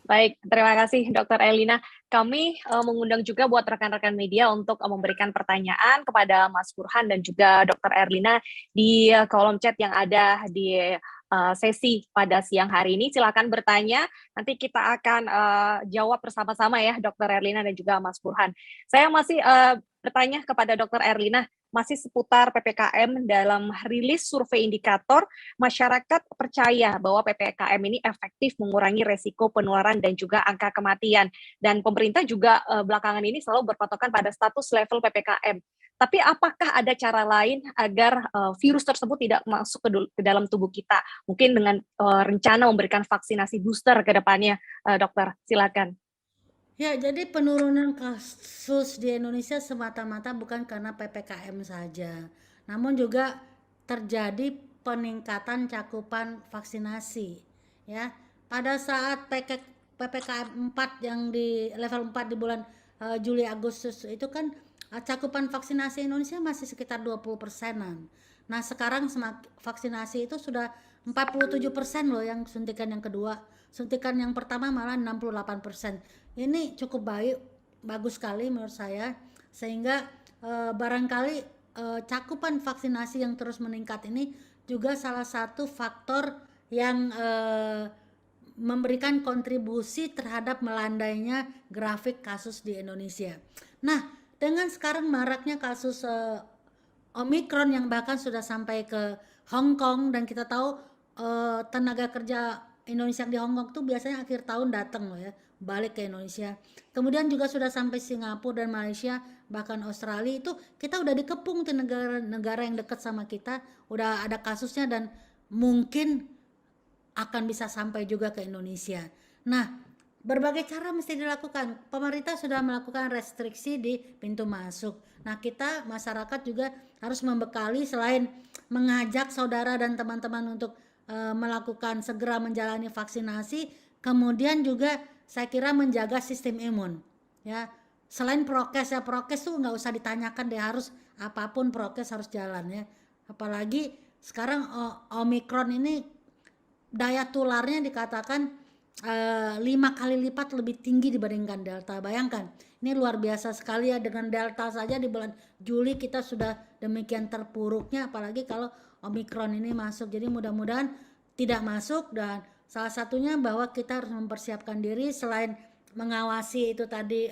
Baik, terima kasih Dr. Erlina. Kami mengundang juga buat rekan-rekan media untuk memberikan pertanyaan kepada Mas Burhan dan juga Dr. Erlina di kolom chat yang ada di sesi pada siang hari ini. Silakan bertanya, nanti kita akan jawab bersama-sama ya Dr. Erlina dan juga Mas Burhan. Saya masih bertanya kepada Dr. Erlina, masih seputar PPKM. Dalam rilis survei indikator, masyarakat percaya bahwa PPKM ini efektif mengurangi resiko penularan dan juga angka kematian. Dan pemerintah juga belakangan ini selalu berpatokan pada status level PPKM. Tapi apakah ada cara lain agar virus tersebut tidak masuk ke dalam tubuh kita? Mungkin dengan rencana memberikan vaksinasi booster ke depannya, dokter. Silakan.
Ya, jadi penurunan kasus di Indonesia semata-mata bukan karena PPKM saja, namun juga terjadi peningkatan cakupan vaksinasi. Ya, pada saat PPKM 4 yang di level 4 di bulan Juli Agustus itu kan cakupan vaksinasi Indonesia masih sekitar 20%-an. Nah, sekarang vaksinasi itu sudah 47% loh yang suntikan yang kedua. Suntikan yang pertama malah 68%. Ini cukup bagus sekali menurut saya, sehingga barangkali cakupan vaksinasi yang terus meningkat ini juga salah satu faktor yang memberikan kontribusi terhadap melandainya grafik kasus di Indonesia. Nah, dengan sekarang maraknya kasus Omikron yang bahkan sudah sampai ke Hong Kong, dan kita tahu tenaga kerja Indonesia di Hong Kong tuh biasanya akhir tahun datang loh ya, balik ke Indonesia. Kemudian juga sudah sampai Singapura dan Malaysia, bahkan Australia. Itu kita udah dikepung tuh negara-negara yang dekat sama kita, udah ada kasusnya dan mungkin akan bisa sampai juga ke Indonesia. Nah, berbagai cara mesti dilakukan. Pemerintah sudah melakukan restriksi di pintu masuk. Nah, kita masyarakat juga harus membekali, selain mengajak saudara dan teman-teman untuk melakukan segera menjalani vaksinasi, kemudian juga saya kira menjaga sistem imun. Ya, selain prokes ya, prokes tuh nggak usah ditanyakan deh, harus apapun prokes harus jalan ya. Apalagi sekarang Omikron ini daya tularnya dikatakan 5 kali lipat lebih tinggi dibandingkan Delta. Bayangkan, ini luar biasa sekali ya, dengan Delta saja di bulan Juli kita sudah demikian terpuruknya, apalagi kalau Omikron ini masuk. Jadi mudah-mudahan tidak masuk, dan salah satunya bahwa kita harus mempersiapkan diri selain mengawasi itu tadi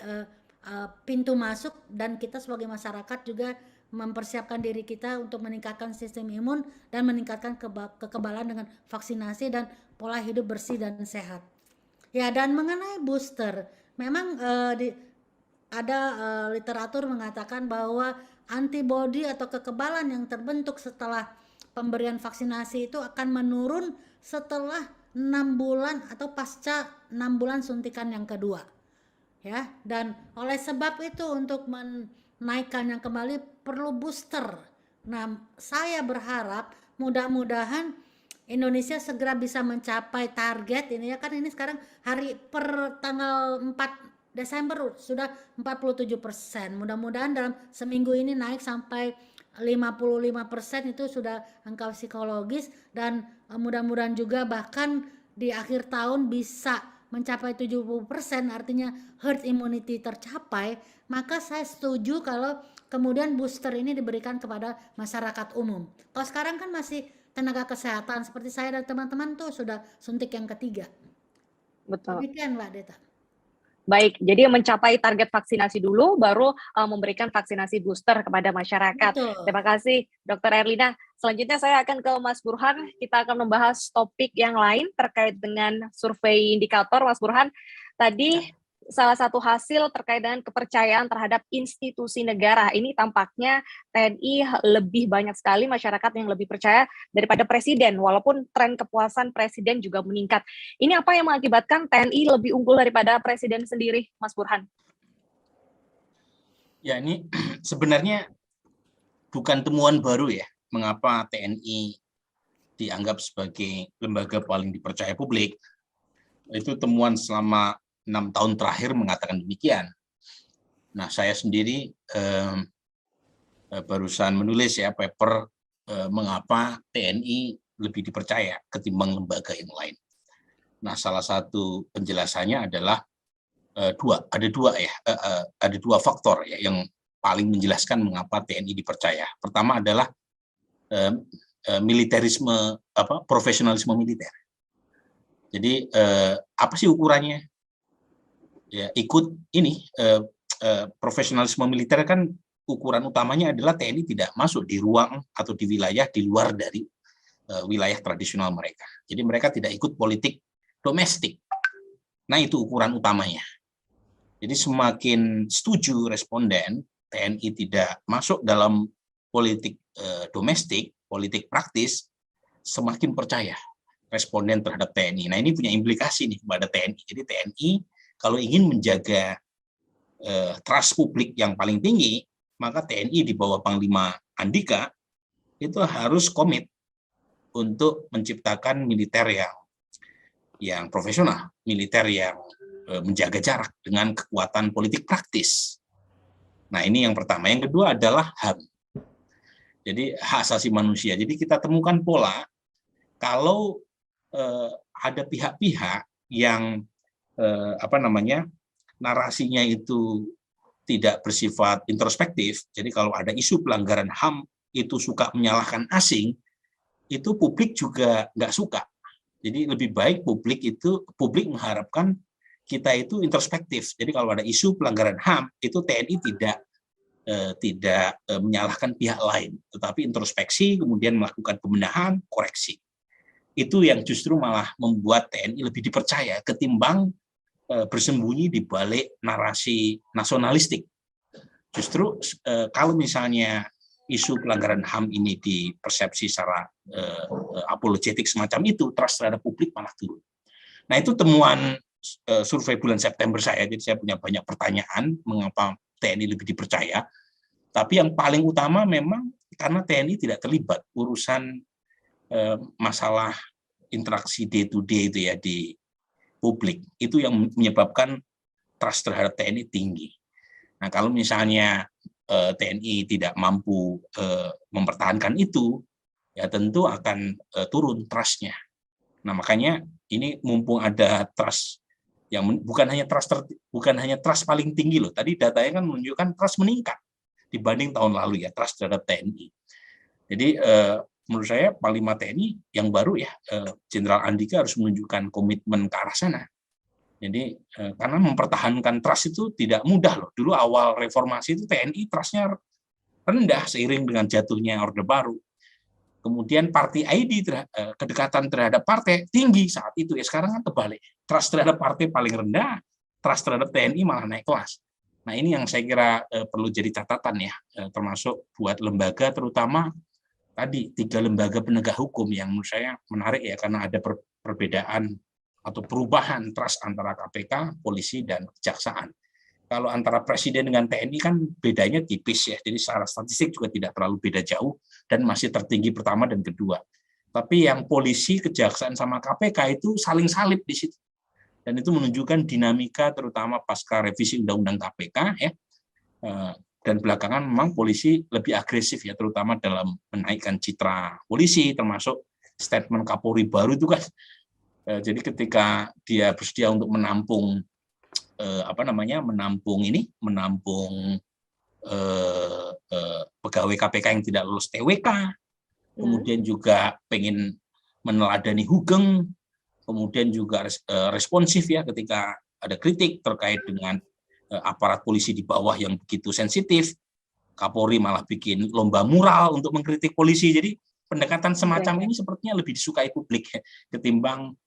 pintu masuk, dan kita sebagai masyarakat juga mempersiapkan diri kita untuk meningkatkan sistem imun dan meningkatkan kekebalan dengan vaksinasi dan pola hidup bersih dan sehat. Ya, dan mengenai booster, memang ada literatur mengatakan bahwa antibodi atau kekebalan yang terbentuk setelah pemberian vaksinasi itu akan menurun setelah 6 bulan atau pasca 6 bulan suntikan yang kedua. Ya, dan oleh sebab itu untuk menaikkannya kembali perlu booster. Nah, saya berharap mudah-mudahan Indonesia segera bisa mencapai target ini ya, kan ini sekarang hari per tanggal 4 Desember sudah 47%. Mudah-mudahan dalam seminggu ini naik sampai 55%, itu sudah angka psikologis, dan mudah-mudahan juga bahkan di akhir tahun bisa mencapai 70%, artinya herd immunity tercapai. Maka saya setuju kalau kemudian booster ini diberikan kepada masyarakat umum. Kalau sekarang kan masih tenaga kesehatan seperti saya dan teman-teman tuh sudah suntik yang ketiga.
Betul.
Demikian Mbak Deta.
Baik, jadi mencapai target vaksinasi dulu, baru memberikan vaksinasi booster kepada masyarakat.
Betul.
Terima kasih, Dr. Erlina. Selanjutnya saya akan ke Mas Burhan. Kita akan membahas topik yang lain terkait dengan survei indikator, Mas Burhan. Tadi salah satu hasil terkait dengan kepercayaan terhadap institusi negara. Ini tampaknya TNI lebih banyak sekali masyarakat yang lebih percaya daripada presiden, walaupun tren kepuasan presiden juga meningkat. Ini apa yang mengakibatkan TNI lebih unggul daripada presiden sendiri, Mas Burhan?
Ya, ini sebenarnya bukan temuan baru ya, mengapa TNI dianggap sebagai lembaga paling dipercaya publik. Itu temuan selama 6 tahun terakhir mengatakan demikian. Nah, saya sendiri barusan menulis ya paper mengapa TNI lebih dipercaya ketimbang lembaga yang lain. Nah, salah satu penjelasannya adalah ada dua faktor ya yang paling menjelaskan mengapa TNI dipercaya. Pertama adalah militerisme, profesionalisme militer. Jadi apa sih ukurannya? Ya, ikut ini profesionalisme militer kan ukuran utamanya adalah TNI tidak masuk di ruang atau di wilayah di luar dari wilayah tradisional mereka. Jadi mereka tidak ikut politik domestik. Nah, itu ukuran utamanya. Jadi semakin setuju responden TNI tidak masuk dalam politik domestik, politik praktis, semakin percaya responden terhadap TNI. Nah, ini punya implikasi nih kepada TNI. Jadi TNI kalau ingin menjaga trust publik yang paling tinggi, maka TNI di bawah Panglima Andika itu harus komit untuk menciptakan militer yang profesional, militer yang menjaga jarak dengan kekuatan politik praktis. Nah, ini yang pertama. Yang kedua adalah HAM. Jadi hak asasi manusia. Jadi kita temukan pola kalau ada pihak-pihak yang narasinya itu tidak bersifat introspektif. Jadi kalau ada isu pelanggaran HAM itu suka menyalahkan asing, itu publik juga nggak suka. Jadi lebih baik publik mengharapkan kita itu introspektif. Jadi kalau ada isu pelanggaran HAM, itu TNI tidak menyalahkan pihak lain, tetapi introspeksi, kemudian melakukan pembenahan, koreksi. Itu yang justru malah membuat TNI lebih dipercaya ketimbang bersembunyi di balik narasi nasionalistik. Justru kalau misalnya isu pelanggaran HAM ini dipersepsi secara apologetik semacam itu, trust terhadap publik malah turun. Nah, itu temuan survei bulan September saya. Jadi saya punya banyak pertanyaan mengapa TNI lebih dipercaya. Tapi yang paling utama memang karena TNI tidak terlibat urusan masalah interaksi day to day itu ya di publik. Itu yang menyebabkan trust terhadap TNI tinggi. Nah, kalau misalnya TNI tidak mampu mempertahankan itu, ya tentu akan turun trust-nya. Nah, makanya ini mumpung ada trust yang bukan hanya trust paling tinggi loh. Tadi datanya kan menunjukkan trust meningkat dibanding tahun lalu ya, trust terhadap TNI. Jadi menurut saya Panglima TNI yang baru ya, Jenderal Andika harus menunjukkan komitmen ke arah sana. Jadi karena mempertahankan trust itu tidak mudah loh. Dulu awal reformasi itu TNI trust-nya rendah seiring dengan jatuhnya Orde Baru. Kemudian party ID, kedekatan terhadap partai tinggi saat itu. Ya sekarang kan terbalik. Trust terhadap partai paling rendah, trust terhadap TNI malah naik kelas. Nah, ini yang saya kira perlu jadi catatan ya, termasuk buat lembaga, terutama tadi 3 lembaga penegak hukum yang menurut saya menarik ya, karena ada perbedaan atau perubahan trust antara KPK, polisi, dan kejaksaan. Kalau antara presiden dengan TNI kan bedanya tipis ya, jadi secara statistik juga tidak terlalu beda jauh dan masih tertinggi pertama dan kedua. Tapi yang polisi, kejaksaan sama KPK itu saling salib di situ. Dan itu menunjukkan dinamika terutama pasca revisi Undang-Undang KPK ya. Dan belakangan memang polisi lebih agresif ya, terutama dalam menaikkan citra polisi, termasuk statement Kapolri baru itu kan. Jadi ketika dia bersedia untuk menampung pegawai KPK yang tidak lulus TWK, kemudian juga pengen meneladani Hugeng, kemudian juga responsif ya ketika ada kritik terkait dengan aparat polisi di bawah yang begitu sensitif. Kapolri malah bikin lomba mural untuk mengkritik polisi. Jadi pendekatan semacam ini sepertinya lebih disukai publik ya, ketimbang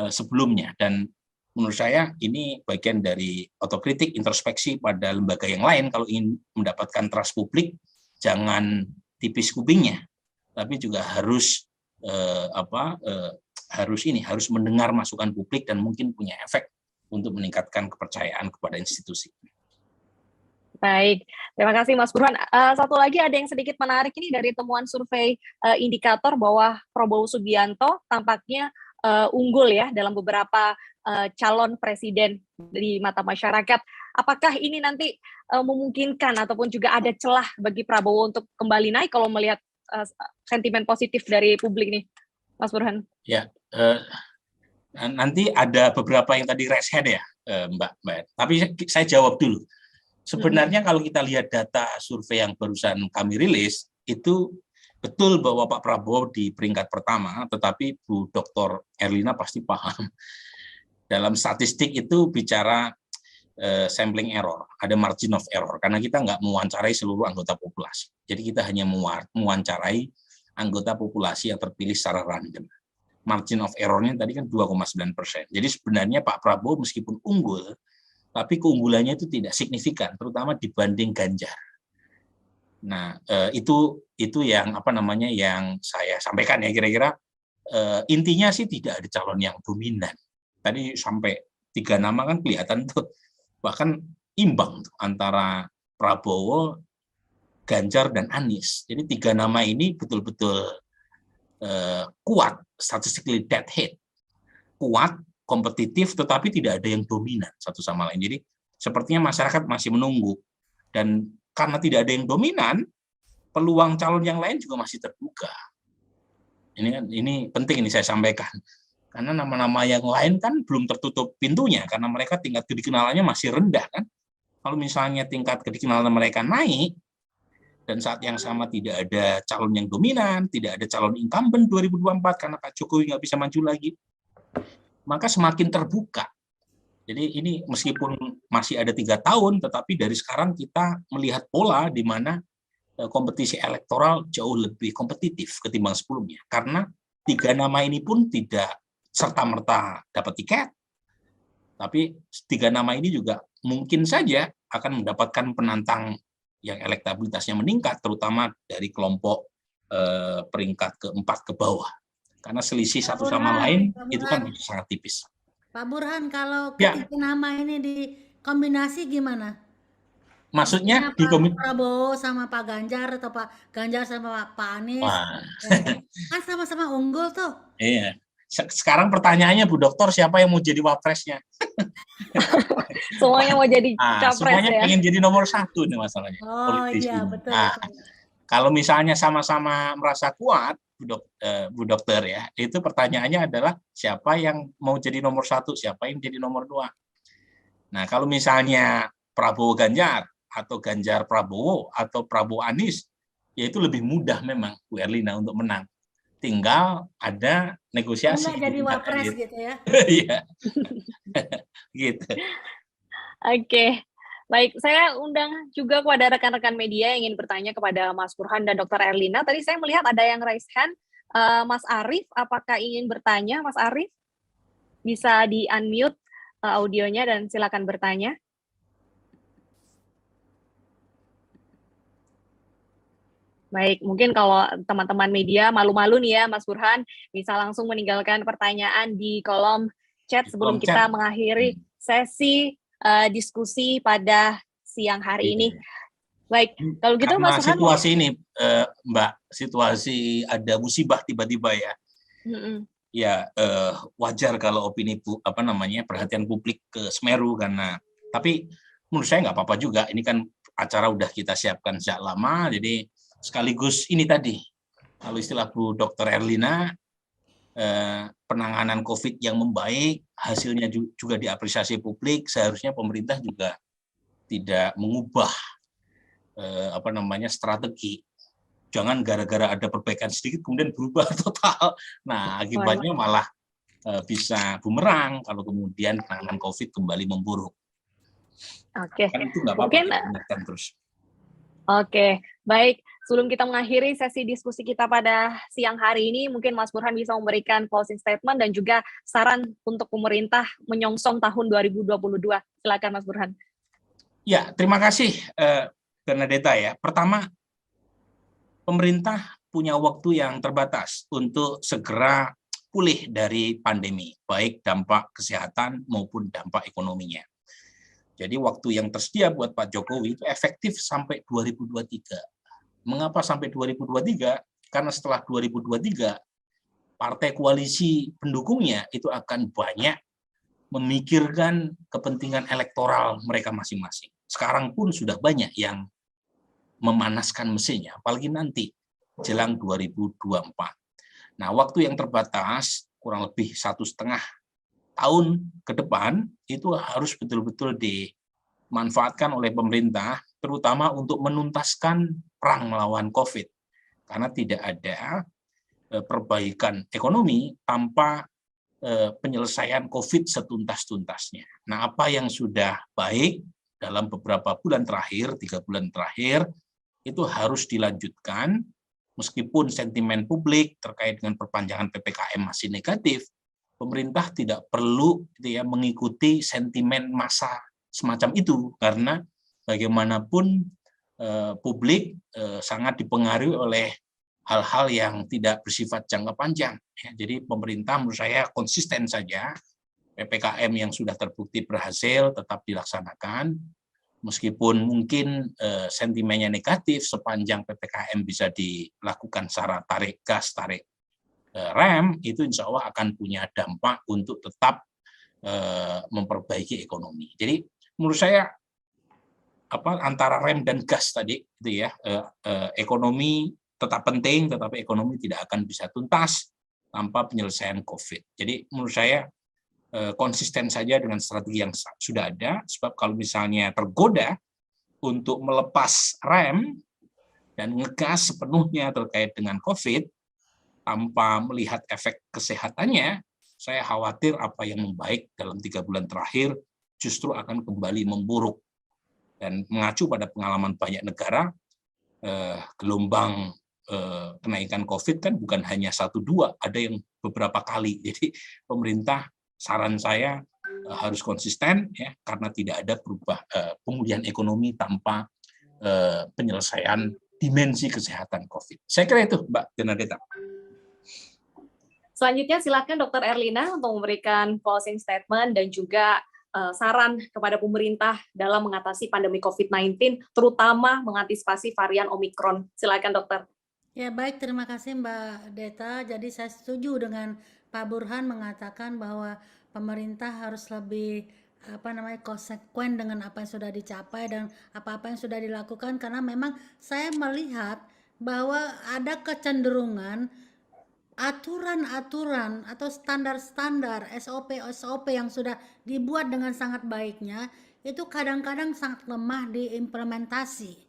sebelumnya. Dan menurut saya ini bagian dari otokritik, introspeksi pada lembaga yang lain. Kalau ingin mendapatkan trust publik, jangan tipis kupingnya, tapi juga harus harus mendengar masukan publik dan mungkin punya efek untuk meningkatkan kepercayaan kepada institusi.
Baik, terima kasih Mas Burhan. Satu lagi ada yang sedikit menarik ini dari temuan survei indikator bahwa Prabowo Subianto tampaknya unggul ya dalam beberapa calon presiden di mata masyarakat. Apakah ini nanti memungkinkan ataupun juga ada celah bagi Prabowo untuk kembali naik kalau melihat sentimen positif dari publik nih, Mas Burhan?
Ya, nanti ada beberapa yang tadi raise hand ya, Mbak. Tapi saya jawab dulu. Sebenarnya kalau kita lihat data survei yang barusan kami rilis, itu betul bahwa Pak Prabowo di peringkat pertama, tetapi Bu Dr. Erlina pasti paham. Dalam statistik itu bicara sampling error, ada margin of error, karena kita nggak mewawancarai seluruh anggota populasi. Jadi kita hanya mewawancarai anggota populasi yang terpilih secara random. Margin of error-nya tadi kan 2,9%. Jadi sebenarnya Pak Prabowo meskipun unggul, tapi keunggulannya itu tidak signifikan, terutama dibanding Ganjar. Nah, itu yang yang saya sampaikan ya, kira-kira intinya sih tidak ada calon yang dominan. Tadi sampai 3 nama kan kelihatan tuh, bahkan imbang tuh, antara Prabowo, Ganjar, dan Anies. Jadi 3 nama ini betul-betul kuat, statistically dead heat, kuat, kompetitif, tetapi tidak ada yang dominan satu sama lain. Jadi sepertinya masyarakat masih menunggu, dan karena tidak ada yang dominan, peluang calon yang lain juga masih terbuka. Ini penting ini saya sampaikan, karena nama-nama yang lain kan belum tertutup pintunya, karena mereka tingkat kedikenalannya masih rendah kan. Kalau misalnya tingkat kedikenalan mereka naik, dan saat yang sama tidak ada calon yang dominan, tidak ada calon incumbent 2024 karena Pak Jokowi nggak bisa maju lagi, maka semakin terbuka. Jadi ini meskipun masih ada 3 tahun, tetapi dari sekarang kita melihat pola di mana kompetisi elektoral jauh lebih kompetitif ketimbang sebelumnya. Karena 3 nama ini pun tidak serta-merta dapat tiket, tapi 3 nama ini juga mungkin saja akan mendapatkan penantang yang elektabilitasnya meningkat, terutama dari kelompok peringkat keempat ke bawah. Karena selisih satu sama lain itu kan sangat tipis.
Pak Burhan, kalau ketiga nama ini dikombinasi gimana?
Maksudnya
Pak Prabowo sama Pak Ganjar atau Pak Ganjar sama Pak Anies? Kan sama-sama unggul tuh.
Iya. Sekarang pertanyaannya Bu Dokter, siapa yang mau jadi wapresnya?
Semuanya mau jadi capres
semuanya
ya?
pengen jadi nomor 1 nih masalahnya.
Oh iya, betul.
Kalau misalnya sama-sama merasa kuat, Bu Dokter ya, itu pertanyaannya adalah siapa yang mau jadi nomor 1, siapa yang jadi nomor 2. Nah, kalau misalnya Prabowo Ganjar atau Ganjar Prabowo atau Prabowo Anies, ya itu lebih mudah memang Bu Erlina untuk menang. Tinggal ada negosiasi.
Enggak jadi wapres gitu ya?
Iya. Gitu.
Oke. Baik, saya undang juga kepada rekan-rekan media yang ingin bertanya kepada Mas Burhan dan Dr. Erlina. Tadi saya melihat ada yang raise hand. Mas Arief, apakah ingin bertanya, Mas Arief? Bisa di-unmute audionya dan silakan bertanya. Baik, mungkin kalau teman-teman media malu-malu nih ya, Mas Burhan, bisa langsung meninggalkan pertanyaan di kolom chat sebelum kita mengakhiri sesi diskusi pada siang hari ini. Baik, kalau gitu Mas Burhan.
Situasi ini, Mbak, situasi ada musibah tiba-tiba ya. Ya, wajar kalau opini perhatian publik ke Semeru, karena tapi menurut saya nggak apa-apa juga. Ini kan acara udah kita siapkan sejak lama, jadi sekaligus ini tadi, kalau istilah Bu Dr. Erlina, penanganan COVID yang membaik, hasilnya juga diapresiasi publik, seharusnya pemerintah juga tidak mengubah strategi. Jangan gara-gara ada perbaikan sedikit kemudian berubah total. Nah, akibatnya malah bisa bumerang kalau kemudian penanganan COVID kembali memburuk.
Oke.
Kan itu nggak apa-apa, ingatkan terus.
Oke, baik. Sebelum kita mengakhiri sesi diskusi kita pada siang hari ini, mungkin Mas Burhan bisa memberikan closing statement dan juga saran untuk pemerintah menyongsong tahun 2022. Silakan Mas Burhan.
Ya, terima kasih Bernadetta ya. Pertama, pemerintah punya waktu yang terbatas untuk segera pulih dari pandemi, baik dampak kesehatan maupun dampak ekonominya. Jadi waktu yang tersedia buat Pak Jokowi itu efektif sampai 2023. Mengapa sampai 2023? Karena setelah 2023 partai koalisi pendukungnya itu akan banyak memikirkan kepentingan elektoral mereka masing-masing. Sekarang pun sudah banyak yang memanaskan mesinnya, apalagi nanti jelang 2024. Nah, waktu yang terbatas, kurang lebih 1,5 tahun ke depan, itu harus betul-betul dimanfaatkan oleh pemerintah, terutama untuk menuntaskan perang melawan COVID. Karena tidak ada perbaikan ekonomi tanpa penyelesaian COVID setuntas-tuntasnya. Nah, apa yang sudah baik dalam beberapa bulan terakhir, 3 bulan terakhir, itu harus dilanjutkan, meskipun sentimen publik terkait dengan perpanjangan PPKM masih negatif, pemerintah tidak perlu mengikuti sentimen massa semacam itu, karena bagaimanapun publik sangat dipengaruhi oleh hal-hal yang tidak bersifat jangka panjang. Jadi pemerintah menurut saya konsisten saja, PPKM yang sudah terbukti berhasil tetap dilaksanakan, meskipun mungkin sentimennya negatif sepanjang PPKM bisa dilakukan secara tarik gas, tarik rem, itu insya Allah akan punya dampak untuk tetap memperbaiki ekonomi. Jadi menurut saya antara rem dan gas tadi, itu ya, ekonomi tetap penting, tetapi ekonomi tidak akan bisa tuntas tanpa penyelesaian COVID. Jadi menurut saya konsisten saja dengan strategi yang sudah ada, sebab kalau misalnya tergoda untuk melepas rem dan ngegas sepenuhnya terkait dengan COVID tanpa melihat efek kesehatannya, saya khawatir apa yang membaik dalam 3 bulan terakhir justru akan kembali memburuk. Dan mengacu pada pengalaman banyak negara, gelombang kenaikan COVID kan bukan hanya 1-2, ada yang beberapa kali. Jadi pemerintah, saran saya harus konsisten ya, karena tidak ada pemulihan ekonomi tanpa penyelesaian dimensi kesehatan COVID. Saya kira itu, Mbak Bernadetta.
Selanjutnya silakan Dr. Erlina untuk memberikan closing statement dan juga saran kepada pemerintah dalam mengatasi pandemi COVID-19, terutama mengantisipasi varian Omikron. Silakan, Dokter.
Ya baik, terima kasih Mbak Deta. Jadi saya setuju dengan Pak Burhan mengatakan bahwa pemerintah harus lebih konsekuen dengan apa yang sudah dicapai dan apa-apa yang sudah dilakukan, karena memang saya melihat bahwa ada kecenderungan aturan-aturan atau standar-standar SOP yang sudah dibuat dengan sangat baiknya itu kadang-kadang sangat lemah diimplementasi.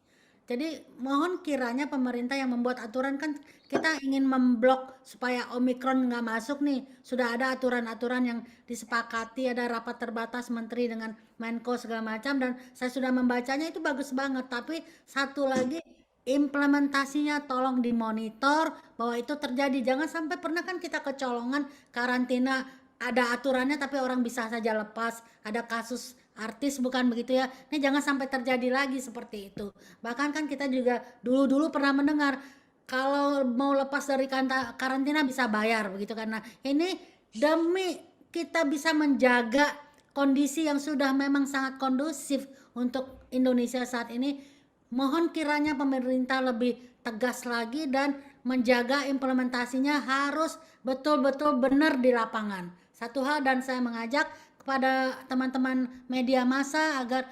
Jadi mohon kiranya pemerintah yang membuat aturan, kan kita ingin memblok supaya Omikron nggak masuk nih. Sudah ada aturan-aturan yang disepakati, ada rapat terbatas menteri dengan Menko segala macam, dan saya sudah membacanya, itu bagus banget. Tapi satu lagi, implementasinya tolong dimonitor bahwa itu terjadi. Jangan sampai pernah kan kita kecolongan karantina, ada aturannya tapi orang bisa saja lepas, ada kasus artis bukan begitu ya. Ini jangan sampai terjadi lagi seperti itu. Bahkan kan kita juga dulu-dulu pernah mendengar kalau mau lepas dari karantina bisa bayar begitu, karena ini demi kita bisa menjaga kondisi yang sudah memang sangat kondusif untuk Indonesia saat ini. Mohon kiranya pemerintah lebih tegas lagi dan menjaga implementasinya harus betul-betul benar di lapangan. Satu hal, dan saya mengajak kepada teman-teman media massa agar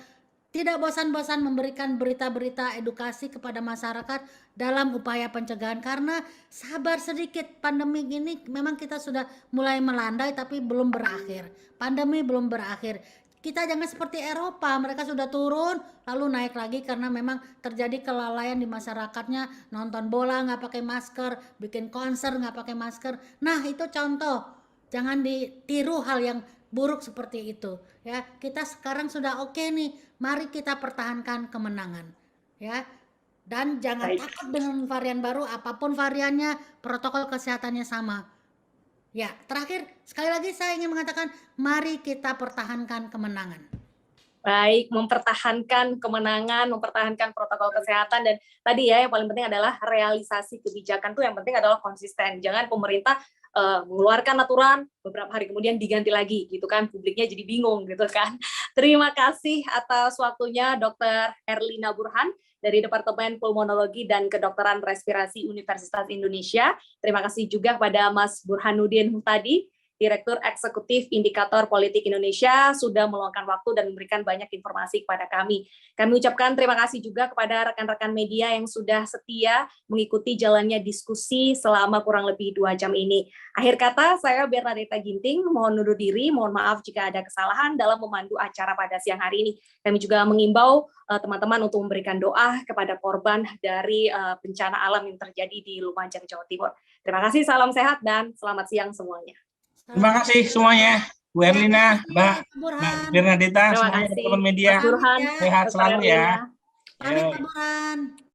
tidak bosan-bosan memberikan berita-berita edukasi kepada masyarakat dalam upaya pencegahan, karena sabar sedikit, pandemi ini memang kita sudah mulai melandai tapi belum berakhir. Pandemi belum berakhir. Kita jangan seperti Eropa, mereka sudah turun lalu naik lagi karena memang terjadi kelalaian di masyarakatnya, nonton bola nggak pakai masker, bikin konser nggak pakai masker. Nah itu contoh, jangan ditiru hal yang buruk seperti itu ya. Kita sekarang sudah oke nih, mari kita pertahankan kemenangan ya, dan jangan takut dengan varian baru, apapun variannya, protokol kesehatannya sama ya. Terakhir sekali lagi saya ingin mengatakan, mari kita pertahankan kemenangan.
Baik, mempertahankan kemenangan, mempertahankan protokol kesehatan, dan tadi ya yang paling penting adalah realisasi kebijakan. Tuh yang penting adalah konsisten. Jangan pemerintah mengeluarkan aturan, beberapa hari kemudian diganti lagi gitu kan, publiknya jadi bingung gitu kan. Terima kasih atas waktunya Dr. Erlina Burhan dari Departemen Pulmonologi dan Kedokteran Respirasi Universitas Indonesia. Terima kasih juga kepada Mas Burhanuddin Muhtadi, Direktur Eksekutif Indikator Politik Indonesia, sudah meluangkan waktu dan memberikan banyak informasi kepada kami. Kami ucapkan terima kasih juga kepada rekan-rekan media yang sudah setia mengikuti jalannya diskusi selama kurang lebih 2 jam ini. Akhir kata, saya Bernadetta Ginting, mohon undur diri, mohon maaf jika ada kesalahan dalam memandu acara pada siang hari ini. Kami juga mengimbau teman-teman untuk memberikan doa kepada korban dari bencana alam yang terjadi di Lumajang, Jawa Timur. Terima kasih, salam sehat, dan selamat siang semuanya.
Terima kasih semuanya, Bu Erlina, Mbak Bernadetta,
Terima
semuanya
kasih,
teman media.
Mas Burhan,
Sehat
Dr.
selalu ya.
Erlina.
Pamit, Pak Burhan.